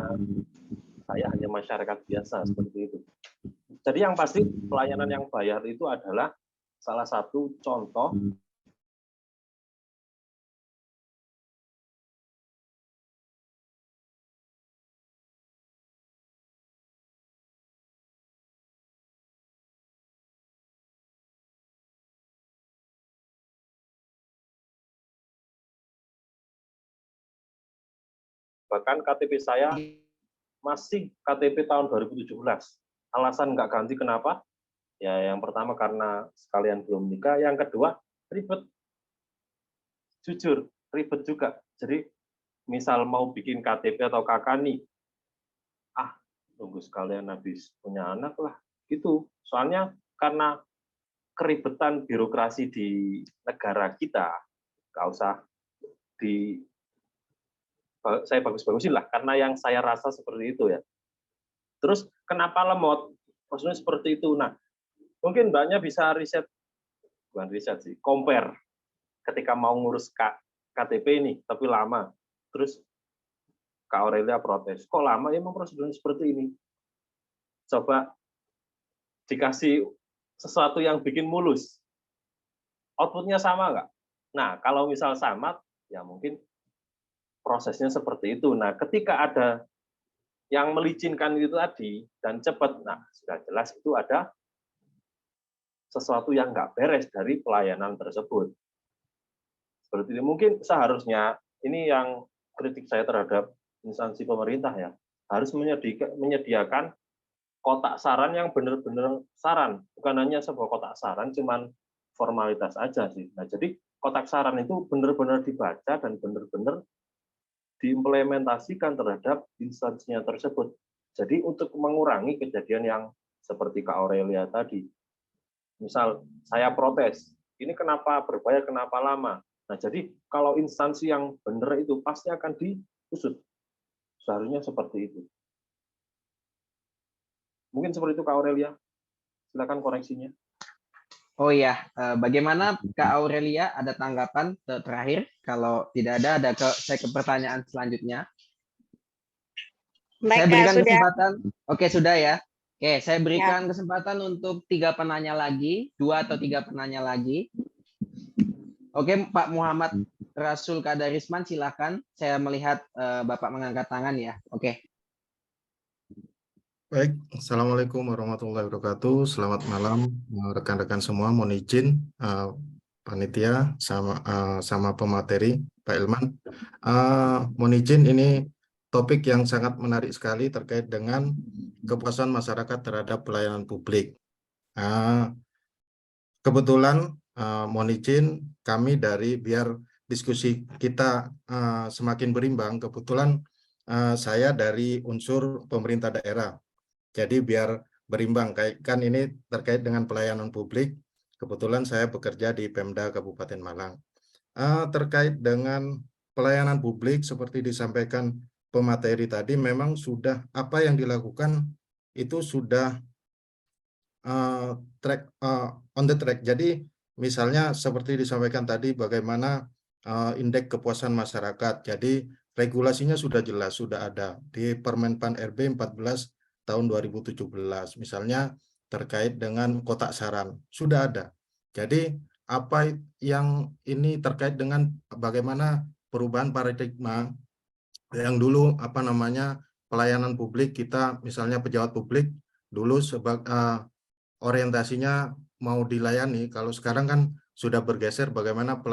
saya hanya masyarakat biasa seperti itu. Jadi yang pasti pelayanan yang bayar itu adalah salah satu contoh bahkan KTP saya masih KTP tahun 2017. Alasan nggak ganti kenapa? Ya yang pertama karena sekalian belum nikah, yang kedua ribet. Jujur, ribet juga. Jadi misal mau bikin KTP atau KK nih, tunggu sekalian habis punya anak lah, gitu. Soalnya karena keribetan birokrasi di negara kita, nggak usah saya bagus-bagusin lah, karena yang saya rasa seperti itu ya. Terus kenapa lemot? Maksudnya seperti itu. Nah, mungkin Mbaknya bisa riset, bukan riset sih, compare ketika mau ngurus KTP ini, tapi lama. Terus Kak Aurelia protes, kok lama ya prosedurnya seperti ini? Coba dikasih sesuatu yang bikin mulus, outputnya sama nggak? Nah, kalau misal sama, ya mungkin prosesnya seperti itu. Nah, ketika ada yang melicinkan itu tadi dan cepat, nah sudah jelas itu ada sesuatu yang nggak beres dari pelayanan tersebut. Seperti ini. Mungkin seharusnya ini yang kritik saya terhadap instansi pemerintah ya, harus menyediakan kotak saran yang benar-benar saran, bukan hanya sebuah kotak saran, cuman formalitas aja sih. Nah, jadi kotak saran itu benar-benar dibaca dan benar-benar diimplementasikan terhadap instansinya tersebut. Jadi untuk mengurangi kejadian yang seperti Kak Aurelia tadi. Misal saya protes, ini kenapa berbayar, kenapa lama? Nah, jadi kalau instansi yang benar itu pasti akan diusut. Seharusnya seperti itu. Mungkin seperti itu Kak Aurelia. Silakan koreksinya. Oh iya, bagaimana Kak Aurelia, ada tanggapan terakhir? Kalau tidak ada saya ke pertanyaan selanjutnya. Baik, saya berikan sudah. kesempatan. Oke, sudah ya. Oke, saya berikan kesempatan untuk 3 penanya lagi, 2 atau 3 penanya lagi. Oke, Pak Muhammad Rasul Kadarisman, silakan. Saya melihat Bapak mengangkat tangan ya. Oke. Baik, Assalamualaikum warahmatullahi wabarakatuh. Selamat malam rekan-rekan semua. Mohon izin panitia sama pemateri Pak Ilman. Mohon izin, ini topik yang sangat menarik sekali terkait dengan kepuasan masyarakat terhadap pelayanan publik. Kebetulan mohon izin kami biar diskusi kita semakin berimbang. Kebetulan saya dari unsur pemerintah daerah. Jadi biar berimbang, kan ini terkait dengan pelayanan publik. Kebetulan saya bekerja di Pemda Kabupaten Malang. Terkait dengan pelayanan publik seperti disampaikan pemateri tadi, memang sudah apa yang dilakukan itu sudah on the track. Jadi misalnya seperti disampaikan tadi bagaimana indeks kepuasan masyarakat. Jadi regulasinya sudah jelas, sudah ada di Permenpan RB 14 tahun 2017, misalnya terkait dengan kotak saran, sudah ada. Jadi apa yang ini terkait dengan bagaimana perubahan paradigma yang dulu pelayanan publik kita, misalnya pejabat publik dulu orientasinya mau dilayani, kalau sekarang kan sudah bergeser bagaimana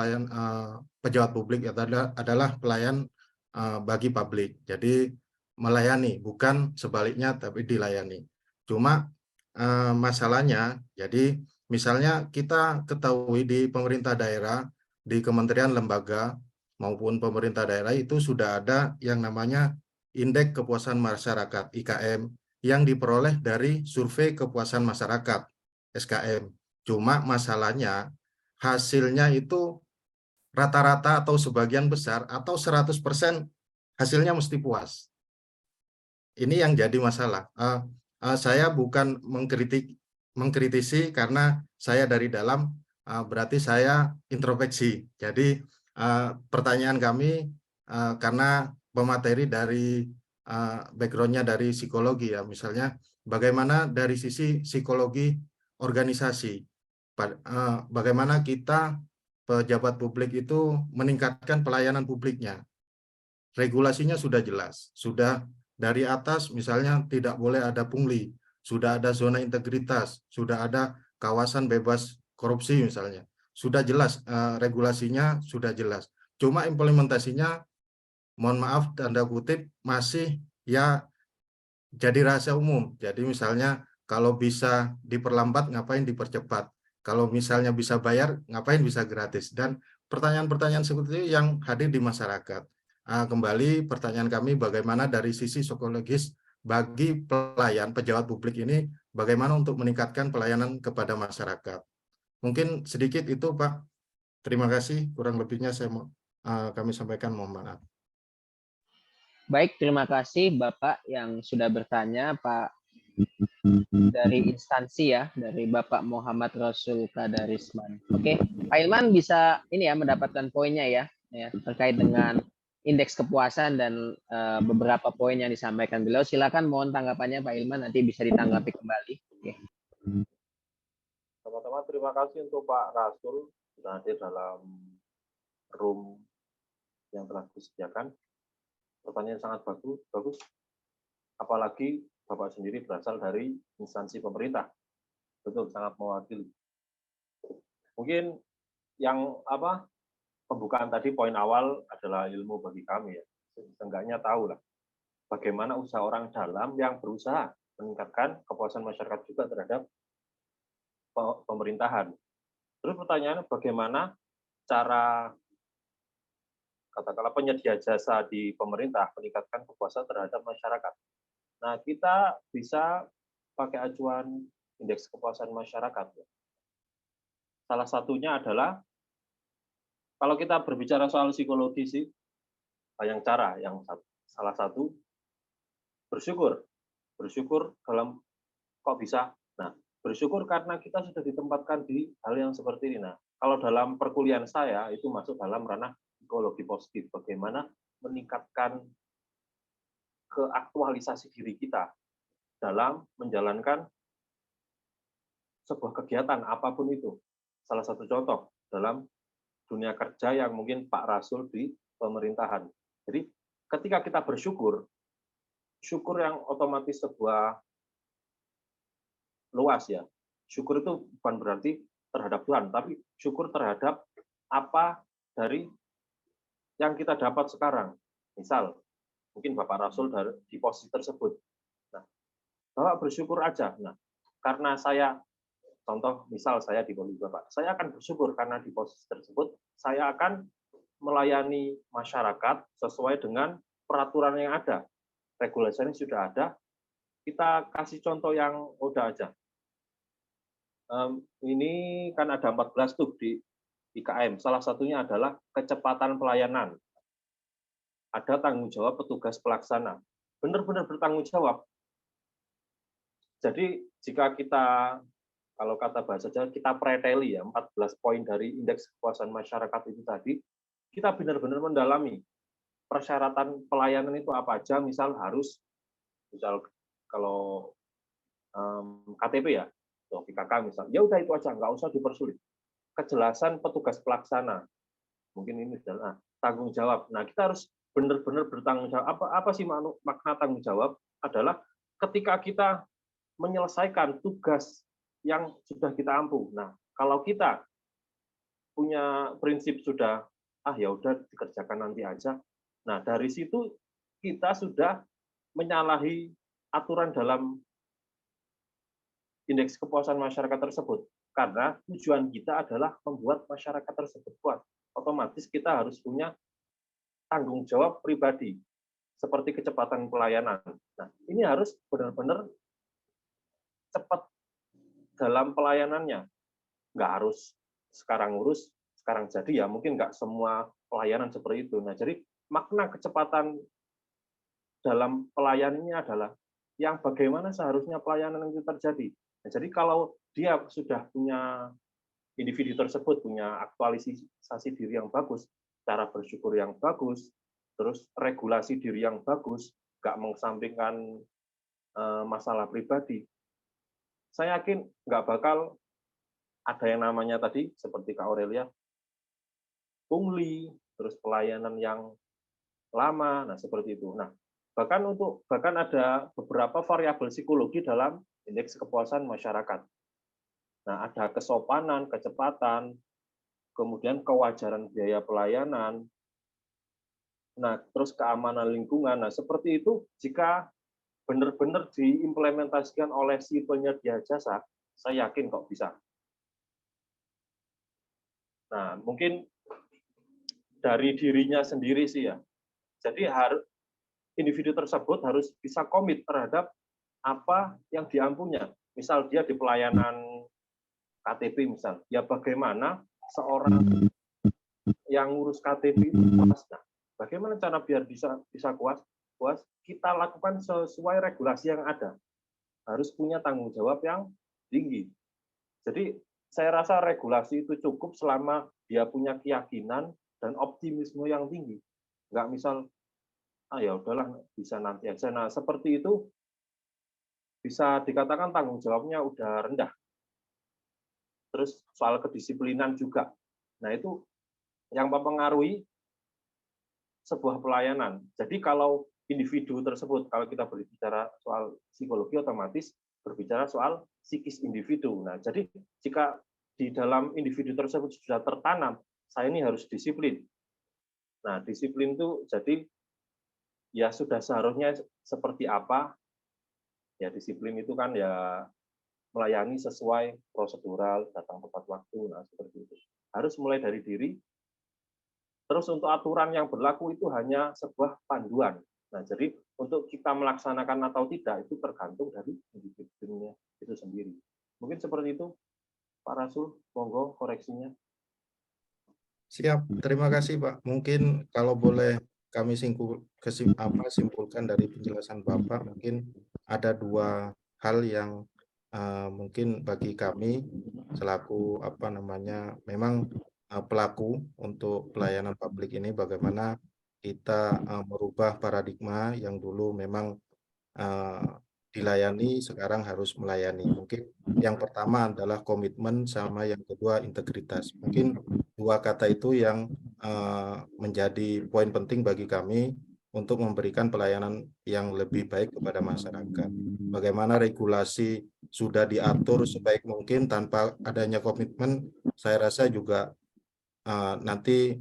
pejabat publik adalah pelayan bagi publik. Jadi melayani, bukan sebaliknya tapi dilayani. Cuma masalahnya, jadi misalnya kita ketahui di pemerintah daerah, di kementerian lembaga maupun pemerintah daerah itu sudah ada yang namanya indeks kepuasan masyarakat IKM yang diperoleh dari survei kepuasan masyarakat SKM. Cuma masalahnya hasilnya itu rata-rata atau sebagian besar atau 100% hasilnya mesti puas. Ini yang jadi masalah. Saya bukan mengkritisi karena saya dari dalam, berarti saya introspeksi. Jadi pertanyaan kami karena pemateri dari background-nya dari psikologi ya, misalnya bagaimana dari sisi psikologi organisasi, bagaimana kita pejabat publik itu meningkatkan pelayanan publiknya. Regulasinya sudah jelas, sudah dari atas misalnya tidak boleh ada pungli, sudah ada zona integritas, sudah ada kawasan bebas korupsi misalnya. Sudah jelas, regulasinya sudah jelas. Cuma implementasinya, mohon maaf tanda kutip, masih ya jadi rahasia umum. Jadi misalnya kalau bisa diperlambat, ngapain dipercepat? Kalau misalnya bisa bayar, ngapain bisa gratis? Dan pertanyaan-pertanyaan seperti itu yang hadir di masyarakat. Kembali pertanyaan kami, bagaimana dari sisi psikologis bagi pelayan pejabat publik ini, bagaimana untuk meningkatkan pelayanan kepada masyarakat. Mungkin sedikit itu Pak. Terima kasih. Kurang lebihnya kami sampaikan, mohon maaf. Baik, terima kasih Bapak yang sudah bertanya, Pak, dari instansi ya, dari Bapak Muhammad Rasul Kadarisman. Oke, Pak Ilman bisa ini ya mendapatkan poinnya ya terkait dengan indeks kepuasan dan beberapa poin yang disampaikan beliau. Silakan mohon tanggapannya Pak Ilman, nanti bisa ditanggapi kembali. Oke. Sama-sama terima kasih untuk Pak Rasul sudah hadir dalam room yang telah disediakan. Pertanyaan sangat bagus. Apalagi Bapak sendiri berasal dari instansi pemerintah. Betul, sangat mewakili. Mungkin yang pembukaan tadi poin awal adalah ilmu bagi kami ya. Seenggaknya tahu lah bagaimana usaha orang dalam yang berusaha meningkatkan kepuasan masyarakat juga terhadap pemerintahan. Terus pertanyaannya bagaimana cara katakanlah penyedia jasa di pemerintah meningkatkan kepuasan terhadap masyarakat. Nah, kita bisa pakai acuan indeks kepuasan masyarakat. Salah satunya adalah kalau kita berbicara soal psikologi sih, salah satu bersyukur dalam kok bisa. Nah, bersyukur karena kita sudah ditempatkan di hal yang seperti ini. Nah, kalau dalam perkuliahan saya itu masuk dalam ranah psikologi positif, bagaimana meningkatkan keaktualisasi diri kita dalam menjalankan sebuah kegiatan apapun itu. Salah satu contoh dalam dunia kerja yang mungkin Pak Rasul di pemerintahan. Jadi ketika kita bersyukur, syukur yang otomatis sebuah luas ya. Syukur itu bukan berarti terhadap Tuhan, tapi syukur terhadap apa dari yang kita dapat sekarang. Misal, mungkin Bapak Rasul di posisi tersebut. Nah, Bapak bersyukur aja. Nah, karena saya, contoh misal saya di posisi Bapak, saya akan bersyukur karena di posisi tersebut, saya akan melayani masyarakat sesuai dengan peraturan yang ada. Regulasinya sudah ada, kita kasih contoh yang udah aja. Ini kan ada 14 tuh di IKM, salah satunya adalah kecepatan pelayanan. Ada tanggung jawab petugas pelaksana. Benar-benar bertanggung jawab. Jadi jika kita, kalau kata bahasa Jawa, kita preteli ya, 14 poin dari indeks kepuasan masyarakat itu tadi, kita benar-benar mendalami persyaratan pelayanan itu apa aja, misal kalau KTP ya, atau PKK misal, ya udah itu aja, nggak usah dipersulit. Kejelasan petugas pelaksana, mungkin ini adalah tanggung jawab. Nah, kita harus benar-benar bertanggung jawab. Apa sih makna tanggung jawab? Adalah ketika kita menyelesaikan tugas yang sudah kita ampu. Nah, kalau kita punya prinsip sudah, ya udah dikerjakan nanti aja. Nah, dari situ kita sudah menyalahi aturan dalam indeks kepuasan masyarakat tersebut. Karena tujuan kita adalah membuat masyarakat tersebut puas. Otomatis kita harus punya tanggung jawab pribadi, seperti kecepatan pelayanan. Nah, ini harus benar-benar cepat dalam pelayanannya. Nggak harus sekarang ngurus, sekarang jadi ya, mungkin nggak semua pelayanan seperti itu. Nah, jadi makna kecepatan dalam pelayanannya adalah yang bagaimana seharusnya pelayanan itu terjadi. Nah, jadi kalau dia sudah punya, individu tersebut punya aktualisasi diri yang bagus, cara bersyukur yang bagus, terus regulasi diri yang bagus, nggak mengesampingkan masalah pribadi, saya yakin nggak bakal ada yang namanya tadi, seperti Kak Aurelia, pungli, terus pelayanan yang lama, nah seperti itu. Nah, bahkan ada beberapa variabel psikologi dalam indeks kepuasan masyarakat. Nah, ada kesopanan, kecepatan, kemudian kewajaran biaya pelayanan, nah terus keamanan lingkungan. Nah, seperti itu jika benar-benar diimplementasikan oleh si penyedia jasa, saya yakin kok bisa. Nah, mungkin dari dirinya sendiri sih ya. Jadi individu tersebut harus bisa komit terhadap apa yang diampunya. Misal dia di pelayanan KTP misal, ya bagaimana seorang yang ngurus KTP itu puas. Nah, bagaimana cara biar bisa puas? Kita lakukan sesuai regulasi yang ada. Harus punya tanggung jawab yang tinggi. Jadi saya rasa regulasi itu cukup selama dia punya keyakinan dan optimisme yang tinggi. Nggak misal, ya udahlah bisa nanti aja. Nah, seperti itu bisa dikatakan tanggung jawabnya udah rendah. Terus soal kedisiplinan juga. Nah, itu yang mempengaruhi sebuah pelayanan. Jadi kalau individu tersebut, kalau kita berbicara soal psikologi, otomatis berbicara soal psikis individu. Nah, jadi jika di dalam individu tersebut sudah tertanam, saya ini harus disiplin. Nah, disiplin itu jadi ya sudah seharusnya seperti apa? Ya disiplin itu kan ya melayani sesuai prosedural, datang tepat waktu, nah seperti itu. Harus mulai dari diri. Terus untuk aturan yang berlaku itu hanya sebuah panduan. Nah, jadi untuk kita melaksanakan atau tidak itu tergantung dari individunya itu sendiri. Mungkin seperti itu, Pak Rasul, monggo koreksinya. Siap, terima kasih Pak. Mungkin kalau boleh kami simpulkan dari penjelasan Bapak, mungkin ada dua hal yang mungkin bagi kami selaku memang pelaku untuk pelayanan publik ini, bagaimana kita merubah paradigma yang dulu memang dilayani, sekarang harus melayani. Mungkin yang pertama adalah komitmen, sama yang kedua integritas. Mungkin dua kata itu yang menjadi poin penting bagi kami untuk memberikan pelayanan yang lebih baik kepada masyarakat. Bagaimana regulasi sudah diatur sebaik mungkin tanpa adanya komitmen, saya rasa juga nanti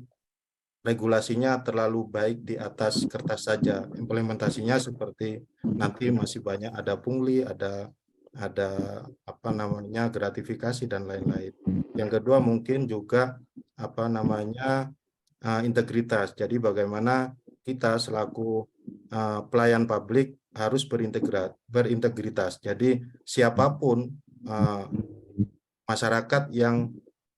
regulasinya terlalu baik di atas kertas saja. Implementasinya seperti nanti masih banyak ada pungli, ada apa namanya gratifikasi dan lain-lain. Yang kedua mungkin juga apa namanya integritas. Jadi bagaimana kita selaku pelayan publik harus berintegritas. Jadi siapapun masyarakat yang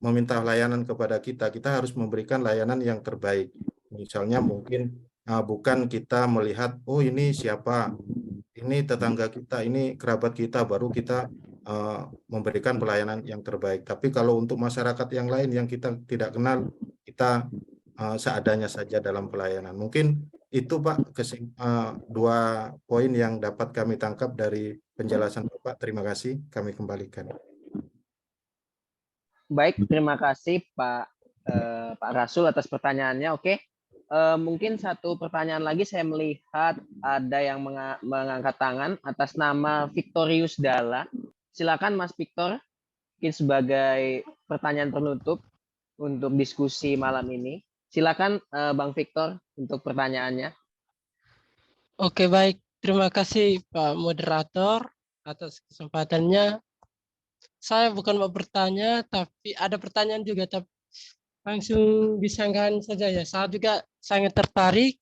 meminta layanan kepada kita, kita harus memberikan layanan yang terbaik. Misalnya mungkin bukan kita melihat, oh ini siapa, ini tetangga kita, ini kerabat kita, baru kita memberikan pelayanan yang terbaik. Tapi kalau untuk masyarakat yang lain yang kita tidak kenal, kita seadanya saja dalam pelayanan. Mungkin itu Pak, dua poin yang dapat kami tangkap dari penjelasan Bapak. Terima kasih, kami kembalikan. Baik, terima kasih Pak Rasul atas pertanyaannya. Oke, mungkin satu pertanyaan lagi, saya melihat ada yang mengangkat tangan atas nama Victorius Dalla. Silakan Mas Victor, mungkin sebagai pertanyaan penutup untuk diskusi malam ini. Silakan Bang Victor untuk pertanyaannya. Oke, baik. Terima kasih Pak Moderator atas kesempatannya. Saya bukan mau bertanya, tapi ada pertanyaan juga, tapi langsung disanggahan saja ya. Saya juga sangat tertarik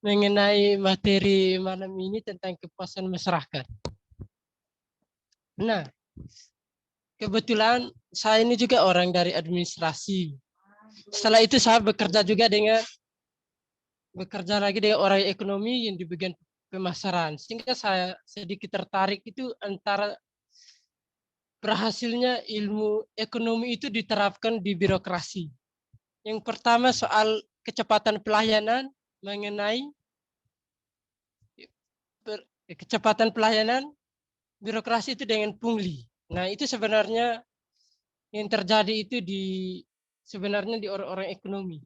mengenai materi malam ini tentang kepuasan masyarakat. Nah, kebetulan saya ini juga orang dari administrasi. Setelah itu saya bekerja lagi dengan orang ekonomi yang di bagian pemasaran. Sehingga saya sedikit tertarik itu antara berhasilnya ilmu ekonomi itu diterapkan di birokrasi. Yang pertama soal kecepatan pelayanan, mengenai kecepatan pelayanan birokrasi itu dengan pungli. Nah, itu sebenarnya yang terjadi itu sebenarnya di orang-orang ekonomi.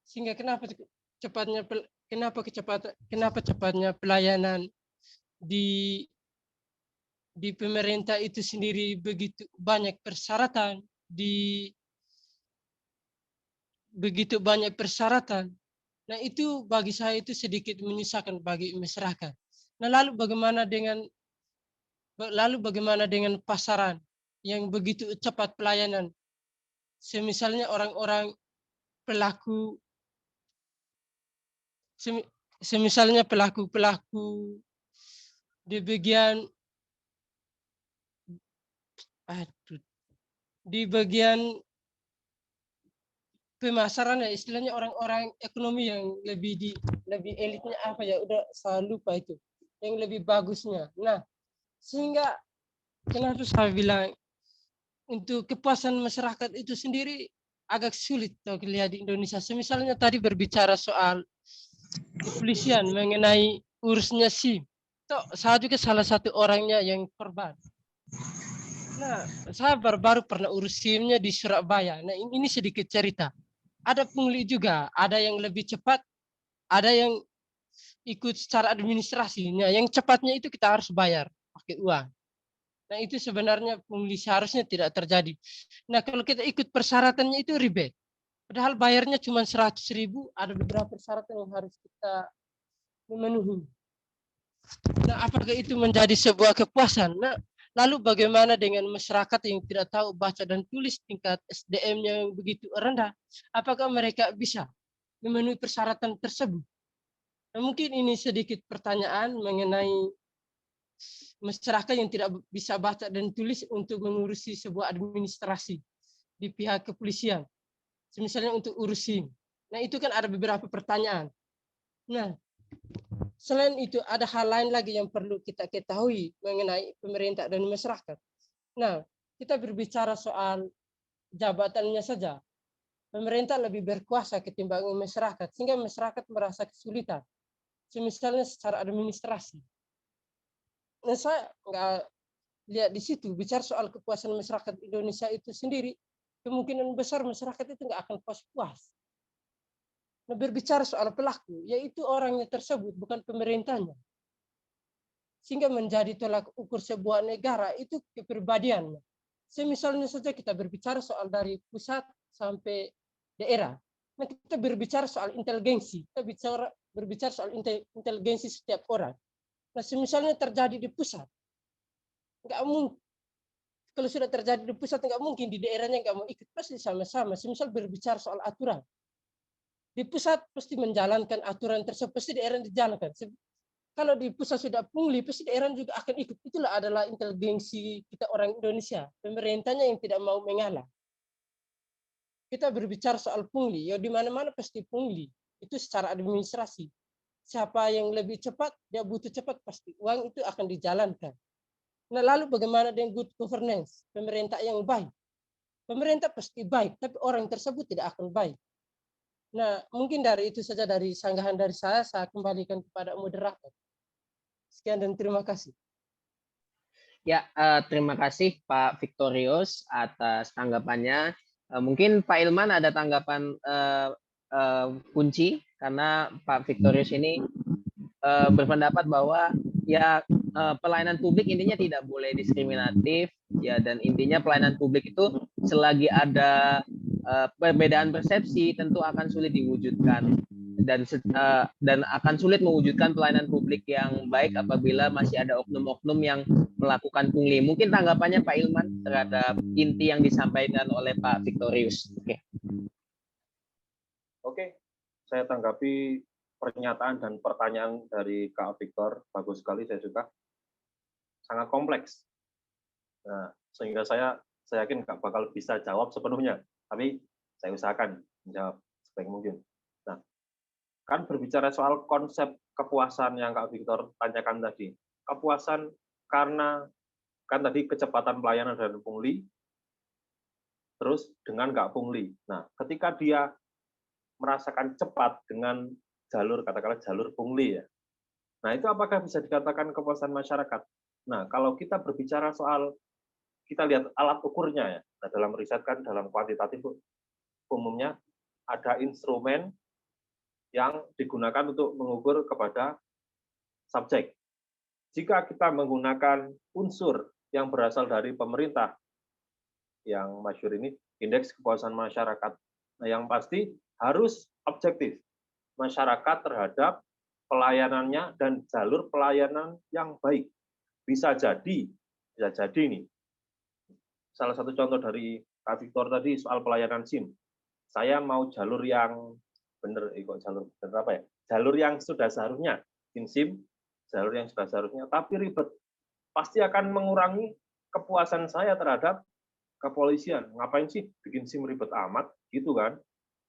Sehingga kenapa cepatnya pelayanan di pemerintah itu sendiri begitu banyak persyaratan, Nah, itu bagi saya itu sedikit menyusahkan bagi masyarakat. Nah, lalu bagaimana dengan pasaran yang begitu cepat pelayanan? Semisalnya orang-orang pelaku di bagian pemasaran ya, istilahnya orang-orang ekonomi yang lebih elitnya apa ya, udah saya lupa itu, yang lebih bagusnya. Nah, sehingga kenapa saya bilang untuk kepuasan masyarakat itu sendiri agak sulit kalau lihat di Indonesia. Misalnya tadi berbicara soal kepolisian mengenai urusnya SIM. Saya juga salah satu orangnya yang korban. Nah, saya baru pernah urus SIM-nya di Surabaya. Nah, ini sedikit cerita. Ada pungli juga, ada yang lebih cepat, ada yang ikut secara administrasinya. Yang cepatnya itu kita harus bayar pakai uang. Nah, itu sebenarnya pungli seharusnya tidak terjadi. Nah, kalau kita ikut persyaratannya itu rebate. Padahal bayarnya cuma 100.000, ada beberapa persyaratan yang harus kita memenuhi. Nah, apakah itu menjadi sebuah kepuasan? Nah, lalu bagaimana dengan masyarakat yang tidak tahu baca dan tulis, tingkat SDM-nya yang begitu rendah? Apakah mereka bisa memenuhi persyaratan tersebut? Nah, mungkin ini sedikit pertanyaan mengenai masyarakat yang tidak bisa baca dan tulis untuk mengurusi sebuah administrasi di pihak kepolisian. Misalnya untuk urusin. Nah, itu kan ada beberapa pertanyaan. Nah, selain itu ada hal lain lagi yang perlu kita ketahui mengenai pemerintah dan masyarakat. Nah, kita berbicara soal jabatannya saja. Pemerintah lebih berkuasa ketimbang masyarakat, sehingga masyarakat merasa kesulitan. Misalnya secara administrasi. Nah, saya nggak lihat di situ bicara soal kepuasan masyarakat Indonesia itu sendiri. Kemungkinan besar masyarakat itu nggak akan puas-puas. Nah, berbicara soal pelaku, yaitu orangnya tersebut, bukan pemerintahnya. sehingga menjadi tolak ukur sebuah negara itu kepribadiannya. Misalnya saja kita berbicara soal dari pusat sampai daerah. Nah, kita berbicara soal inteligensi, kita berbicara soal inteligensi setiap orang. Nah, misalnya terjadi di pusat, nggak mungkin. Kalau sudah terjadi di pusat nggak mungkin di daerahnya nggak mau ikut, pasti sama-sama. Misal berbicara soal aturan, di pusat pasti menjalankan aturan tersebut, pasti daerah dijalankan. Kalau di pusat sudah pungli, pasti daerah juga akan ikut. Itulah adalah inteligensi kita orang Indonesia. Pemerintahnya yang tidak mau mengalah. Kita berbicara soal pungli, ya di mana-mana pasti pungli. Itu secara administrasi. Siapa yang lebih cepat, dia butuh cepat pasti. Uang itu akan dijalankan. Nah, lalu bagaimana dengan good governance? Pemerintah yang baik. Pemerintah pasti baik, tapi orang tersebut tidak akan baik. Nah, mungkin dari itu saja dari sanggahan dari saya kembalikan kepada moderator. Sekian dan terima kasih. Ya, terima kasih Pak Victorius atas tanggapannya. Mungkin Pak Ilman ada tanggapan kunci, karena Pak Victorius ini berpendapat bahwa ya pelayanan publik intinya tidak boleh diskriminatif, ya, dan intinya pelayanan publik itu selagi ada perbedaan persepsi tentu akan sulit diwujudkan, dan akan sulit mewujudkan pelayanan publik yang baik apabila masih ada oknum-oknum yang melakukan pungli. Mungkin tanggapannya Pak Ilman terhadap inti yang disampaikan oleh Pak Victorius. Oke, saya tanggapi pernyataan dan pertanyaan dari Kak Victor. Bagus sekali, saya suka. Sangat kompleks. Nah, sehingga saya yakin nggak bakal bisa jawab sepenuhnya, tapi saya usahakan menjawab sebaik mungkin. Nah, kan berbicara soal konsep kepuasan yang Kak Victor tanyakan tadi. Kepuasan karena kan tadi kecepatan pelayanan dan pungli, terus dengan nggak pungli. Nah, ketika dia merasakan cepat dengan jalur, katakanlah jalur pungli ya. Nah, itu apakah bisa dikatakan kepuasan masyarakat? Nah, kalau kita berbicara soal, kita lihat alat ukurnya ya. Nah, dalam riset kan, dalam kuantitatif umumnya ada instrumen yang digunakan untuk mengukur kepada subjek. Jika kita menggunakan unsur yang berasal dari pemerintah, yang masyhur ini, indeks kepuasan masyarakat. Nah, yang pasti harus objektif. Masyarakat terhadap pelayanannya dan jalur pelayanan yang baik. Bisa jadi nih. Salah satu contoh dari Kak Victor tadi soal pelayanan SIM. Saya mau jalur yang benar, Jalur yang sudah seharusnya, SIM, jalur yang sudah seharusnya, tapi ribet. Pasti akan mengurangi kepuasan saya terhadap kepolisian. Ngapain sih bikin SIM ribet amat, gitu kan?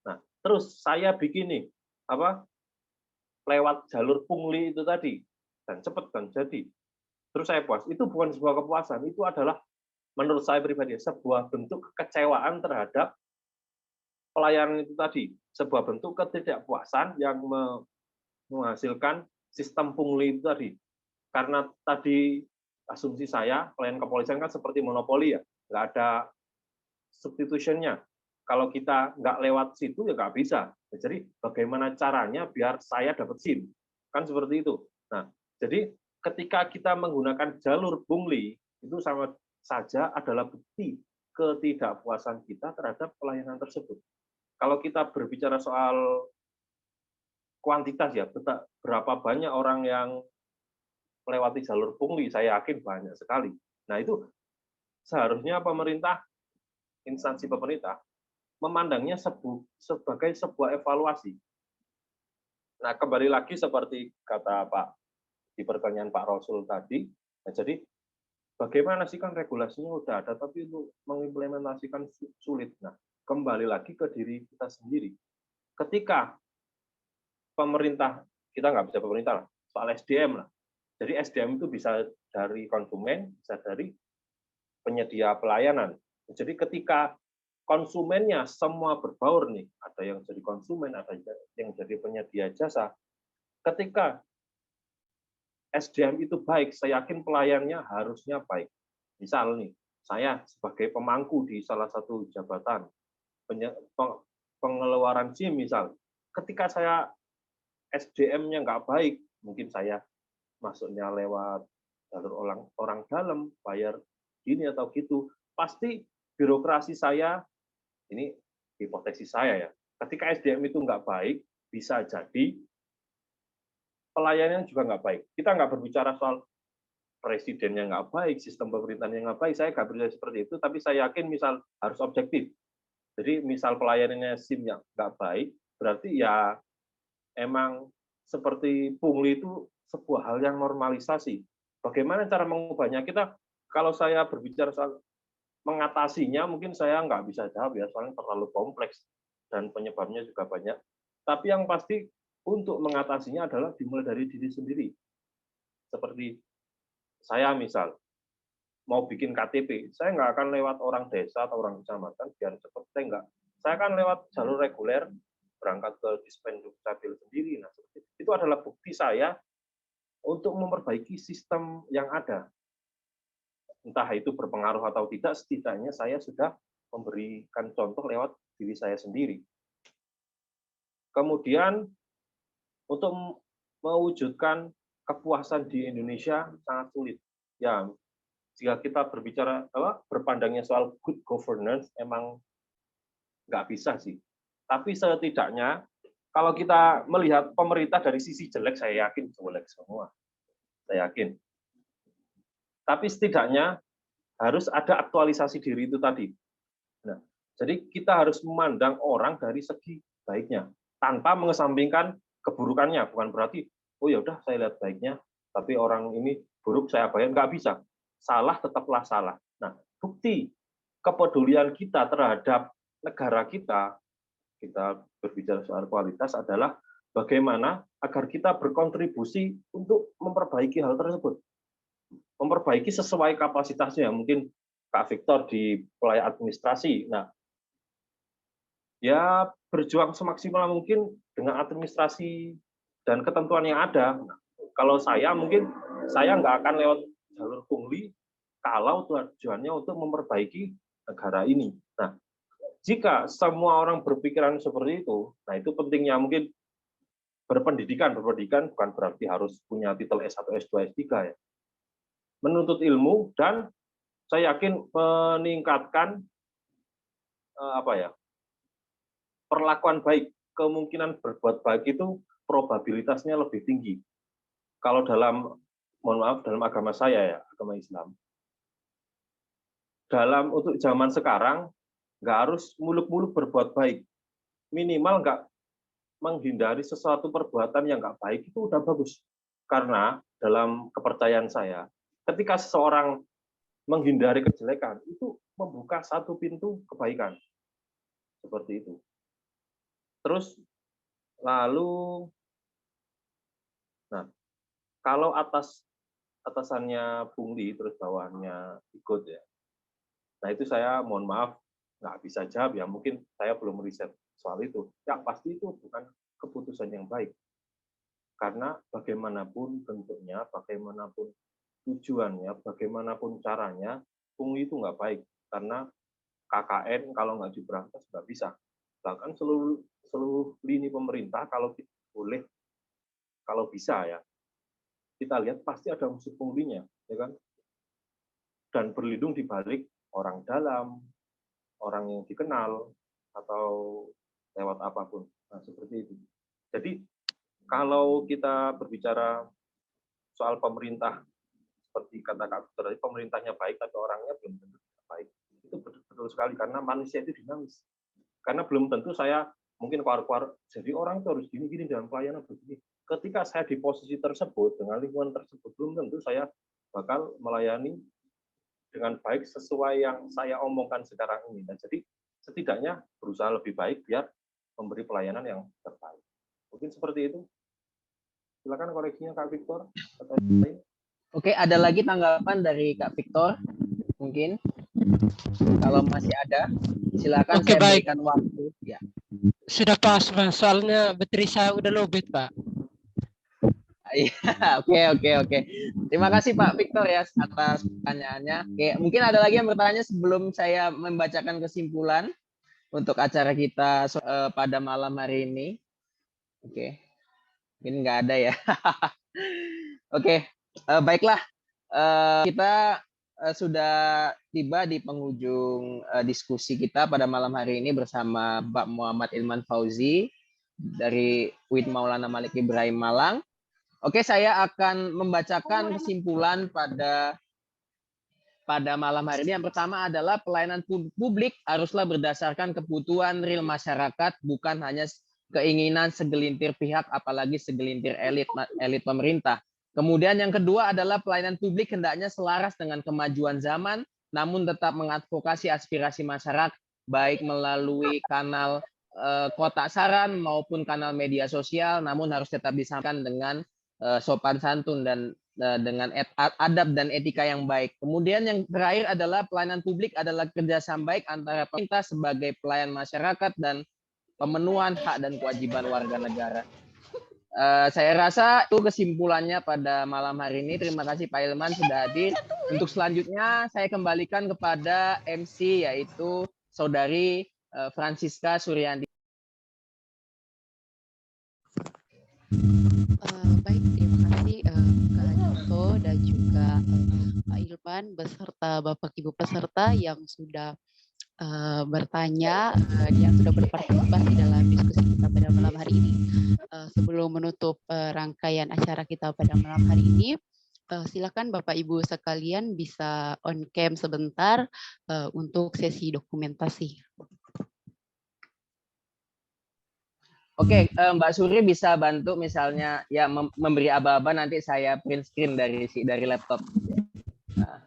Nah, terus saya bikin nih, lewat jalur pungli itu tadi, dan cepat dan jadi. Terus saya puas. Itu bukan sebuah kepuasan, itu adalah menurut saya pribadi sebuah bentuk kekecewaan terhadap pelayanan itu tadi, sebuah bentuk ketidakpuasan yang menghasilkan sistem pungli itu tadi. Karena tadi asumsi saya pelayanan kepolisian kan seperti monopoli ya, nggak ada substitutionnya. Kalau kita nggak lewat situ ya nggak bisa. Jadi bagaimana caranya biar saya dapat SIM? Kan seperti itu. Nah, jadi ketika kita menggunakan jalur pungli, itu sama saja adalah bukti ketidakpuasan kita terhadap pelayanan tersebut. Kalau kita berbicara soal kuantitas ya, berapa banyak orang yang melewati jalur pungli, saya yakin banyak sekali. Nah, itu seharusnya pemerintah, instansi pemerintah, memandangnya sebagai sebuah evaluasi. Nah, kembali lagi seperti kata Pak di pertanyaan Pak Rasul tadi, nah, jadi bagaimana sih, kan regulasinya udah ada, tapi untuk mengimplementasikan sulit. Nah, kembali lagi ke diri kita sendiri. Ketika pemerintah, kita nggak bisa pemerintah lah, soal SDM lah. Jadi SDM itu bisa dari konsumen, bisa dari penyedia pelayanan. Jadi ketika konsumennya semua berbaur nih, ada yang jadi konsumen, ada yang jadi penyedia jasa. Ketika SDM itu baik, saya yakin pelayannya harusnya baik. Misal nih, saya sebagai pemangku di salah satu jabatan pengeluaran SIM misal, ketika saya SDM-nya nggak baik, mungkin saya masuknya lewat jalur orang dalam, bayar gini atau gitu, pasti birokrasi saya, ini hipotesis saya ya, ketika SDM itu nggak baik, bisa jadi pelayanannya juga nggak baik. Kita nggak berbicara soal presidennya nggak baik, sistem pemerintahannya nggak baik, saya nggak berbicara seperti itu, tapi saya yakin misal harus objektif. Jadi misal pelayanannya SIM yang nggak baik, berarti ya emang seperti pungli itu sebuah hal yang normalisasi. Bagaimana cara mengubahnya? Kita, kalau saya berbicara soal mengatasinya, mungkin saya nggak bisa jawab ya, soalnya terlalu kompleks dan penyebabnya juga banyak. Tapi yang pasti untuk mengatasinya adalah dimulai dari diri sendiri. Seperti saya misal, mau bikin KTP, saya nggak akan lewat orang desa atau orang kecamatan biar cepat, saya nggak. Saya akan lewat jalur reguler, berangkat ke Dispenduk Capil sendiri. Nah, itu adalah bukti saya untuk memperbaiki sistem yang ada. Entah itu berpengaruh atau tidak, setidaknya saya sudah memberikan contoh lewat diri saya sendiri. Kemudian, untuk mewujudkan kepuasan di Indonesia sangat sulit. Ya, jika kita berbicara berpandangnya soal good governance, emang nggak bisa sih. Tapi setidaknya kalau kita melihat pemerintah dari sisi jelek, saya yakin jelek semua. Saya yakin. Tapi setidaknya harus ada aktualisasi diri itu tadi. Nah, jadi kita harus memandang orang dari segi baiknya, tanpa mengesampingkan keburukannya. Bukan berarti, oh ya udah saya lihat baiknya, tapi orang ini buruk saya bayar, nggak bisa. Salah tetaplah salah. Nah, bukti kepedulian kita terhadap negara kita berbicara soal kualitas adalah bagaimana agar kita berkontribusi untuk memperbaiki hal tersebut. Memperbaiki sesuai kapasitasnya. Mungkin Kak Victor di pelayan administrasi. Nah, ya berjuang semaksimal mungkin dengan administrasi dan ketentuan yang ada. Nah, kalau saya mungkin saya nggak akan lewat jalur pungli kalau tujuannya untuk memperbaiki negara ini. Nah, jika semua orang berpikiran seperti itu, nah itu pentingnya mungkin berpendidikan bukan berarti harus punya titel S1, S2, S3 ya. Menuntut ilmu dan saya yakin meningkatkan perlakuan baik, kemungkinan berbuat baik itu probabilitasnya lebih tinggi. Kalau dalam agama saya ya, agama Islam, untuk zaman sekarang nggak harus muluk-muluk berbuat baik, minimal nggak menghindari sesuatu perbuatan yang nggak baik itu udah bagus. Karena dalam kepercayaan saya, ketika seseorang menghindari kejelekan itu membuka satu pintu kebaikan, seperti itu. Terus lalu, nah kalau atasannya pungli terus bawahnya ikut ya, nah itu saya mohon maaf nggak bisa jawab ya, mungkin saya belum riset soal itu. Ya pasti itu bukan keputusan yang baik. Karena bagaimanapun bentuknya, bagaimanapun tujuannya, bagaimanapun caranya, pungli itu nggak baik. Karena KKN kalau nggak diberantas nggak bisa. Bahkan seluruh lini pemerintah kalau boleh, kalau bisa ya, kita lihat pasti ada unsur punglinya, ya kan? Dan berlindung di balik orang dalam, orang yang dikenal, atau lewat apapun. Nah, seperti itu. Jadi, kalau kita berbicara soal pemerintah, seperti kata Kak Victor tadi, pemerintahnya baik, tapi orangnya belum tentu baik. Itu betul sekali, karena manusia itu dinamis. Karena belum tentu saya mungkin keluar-keluar, jadi orang itu harus gini-gini dalam pelayanan begini. Ketika saya di posisi tersebut, dengan lingkungan tersebut, belum tentu saya bakal melayani dengan baik sesuai yang saya omongkan sekarang ini. Dan jadi setidaknya berusaha lebih baik biar memberi pelayanan yang terbaik. Mungkin seperti itu. Silakan koreksinya Kak Victor. Oke, ada lagi tanggapan dari Kak Victor? Mungkin kalau masih ada, silakan. Oke, saya berikan waktu. Ya. Sudah pas, Mas. Soalnya baterai saya udah lowbat, Pak. Iya, oke. Terima kasih Pak Victor ya atas pertanyaannya. Oke, mungkin ada lagi yang bertanya sebelum saya membacakan kesimpulan untuk acara kita pada malam hari ini. Oke, mungkin nggak ada ya. Oke, baiklah. Kita sudah tiba di penghujung diskusi kita pada malam hari ini bersama Pak Muhammad Ilman Fauzi dari UIN Maulana Malik Ibrahim Malang. Oke, saya akan membacakan kesimpulan pada malam hari ini. Yang pertama adalah pelayanan publik haruslah berdasarkan kebutuhan real masyarakat, bukan hanya keinginan segelintir pihak, apalagi segelintir elit pemerintah. Kemudian yang kedua adalah pelayanan publik hendaknya selaras dengan kemajuan zaman, namun tetap mengadvokasi aspirasi masyarakat, baik melalui kanal kotak saran maupun kanal media sosial, namun harus tetap disampaikan dengan sopan santun dan dengan adab dan etika yang baik. Kemudian yang terakhir adalah pelayanan publik adalah kerjasama baik antara pemerintah sebagai pelayan masyarakat dan pemenuhan hak dan kewajiban warga negara. Saya rasa itu kesimpulannya pada malam hari ini. Terima kasih Pak Ilman sudah hadir. Untuk selanjutnya saya kembalikan kepada MC yaitu Saudari Francisca Suryanti. Baik, terima kasih Kak Adito dan juga Pak Ilman beserta Bapak Ibu peserta yang sudah bertanya, yang sudah berpartisipasi dalam diskusi kita pada malam hari ini. Sebelum menutup rangkaian acara kita pada malam hari ini, silakan Bapak Ibu sekalian bisa on cam sebentar untuk sesi dokumentasi. Oke, Mbak Suri bisa bantu misalnya ya memberi aba-aba, nanti saya print screen dari laptop. Nah.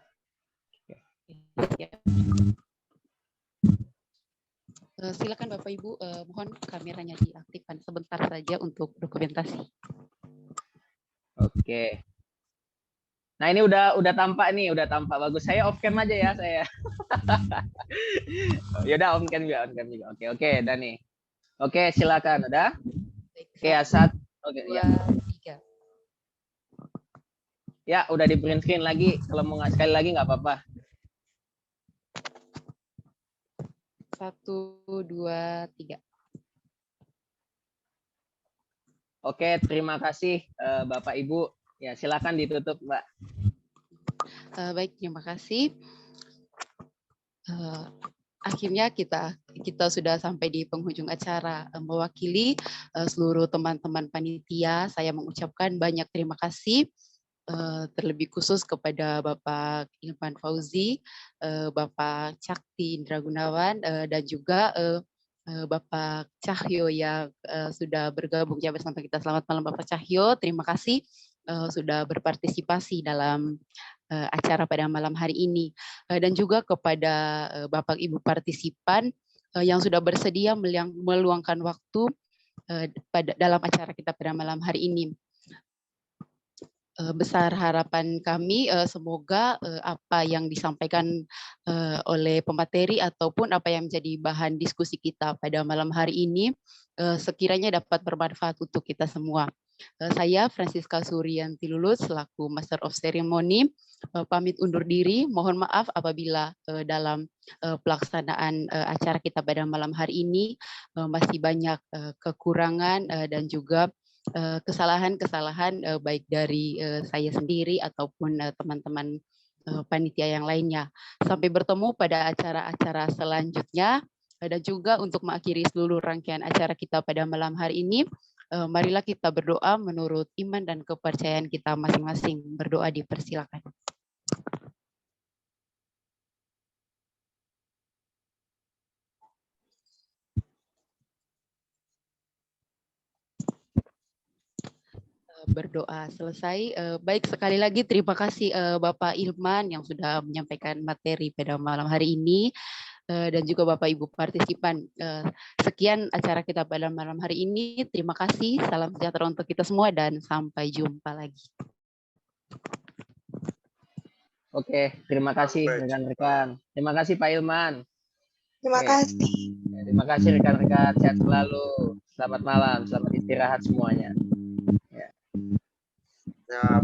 Silakan Bapak Ibu, mohon kameranya diaktifkan sebentar saja untuk dokumentasi. Oke. Nah ini udah tampak nih, udah tampak bagus. Saya off cam aja ya saya. Yaudah on cam juga, Oke, udah nih. Oke, silakan. Udah? Oke, Asad. Oke, ya. Ya, udah di print screen lagi. Kalau mau sekali lagi nggak apa-apa. 1, 2, 3. Oke, terima kasih Bapak Ibu. Ya, silakan ditutup, Mbak. Baik, terima kasih. Akhirnya kita sudah sampai di penghujung acara. Mewakili seluruh teman-teman panitia, saya mengucapkan banyak terima kasih, terlebih khusus kepada Bapak Ilman Fauzi, Bapak Cakti Indra Gunawan, dan juga Bapak Cahyo yang sudah bergabung ya bersama kita. Selamat malam Bapak Cahyo, terima kasih sudah berpartisipasi dalam acara pada malam hari ini, dan juga kepada Bapak Ibu partisipan yang sudah bersedia meluangkan waktu dalam acara kita pada malam hari ini. Besar harapan kami semoga apa yang disampaikan oleh pemateri ataupun apa yang menjadi bahan diskusi kita pada malam hari ini sekiranya dapat bermanfaat untuk kita semua. Saya Francisca Suryanti Lulus selaku Master of Ceremony pamit undur diri. Mohon maaf apabila dalam pelaksanaan acara kita pada malam hari ini masih banyak kekurangan dan juga kesalahan-kesalahan baik dari saya sendiri ataupun teman-teman panitia yang lainnya. Sampai bertemu pada acara-acara selanjutnya, dan juga untuk mengakhiri seluruh rangkaian acara kita pada malam hari ini, marilah kita berdoa menurut iman dan kepercayaan kita masing-masing. Berdoa dipersilakan. Berdoa selesai. Baik, sekali lagi terima kasih Bapak Ilman yang sudah menyampaikan materi pada malam hari ini, dan juga Bapak Ibu partisipan. Sekian acara kita pada malam hari ini. Terima kasih, salam sejahtera untuk kita semua dan sampai jumpa lagi. Oke, terima kasih rekan-rekan. Terima kasih Pak Ilman. Terima kasih. Terima kasih rekan-rekan, sehat selalu. Selamat malam, selamat istirahat semuanya. Ya.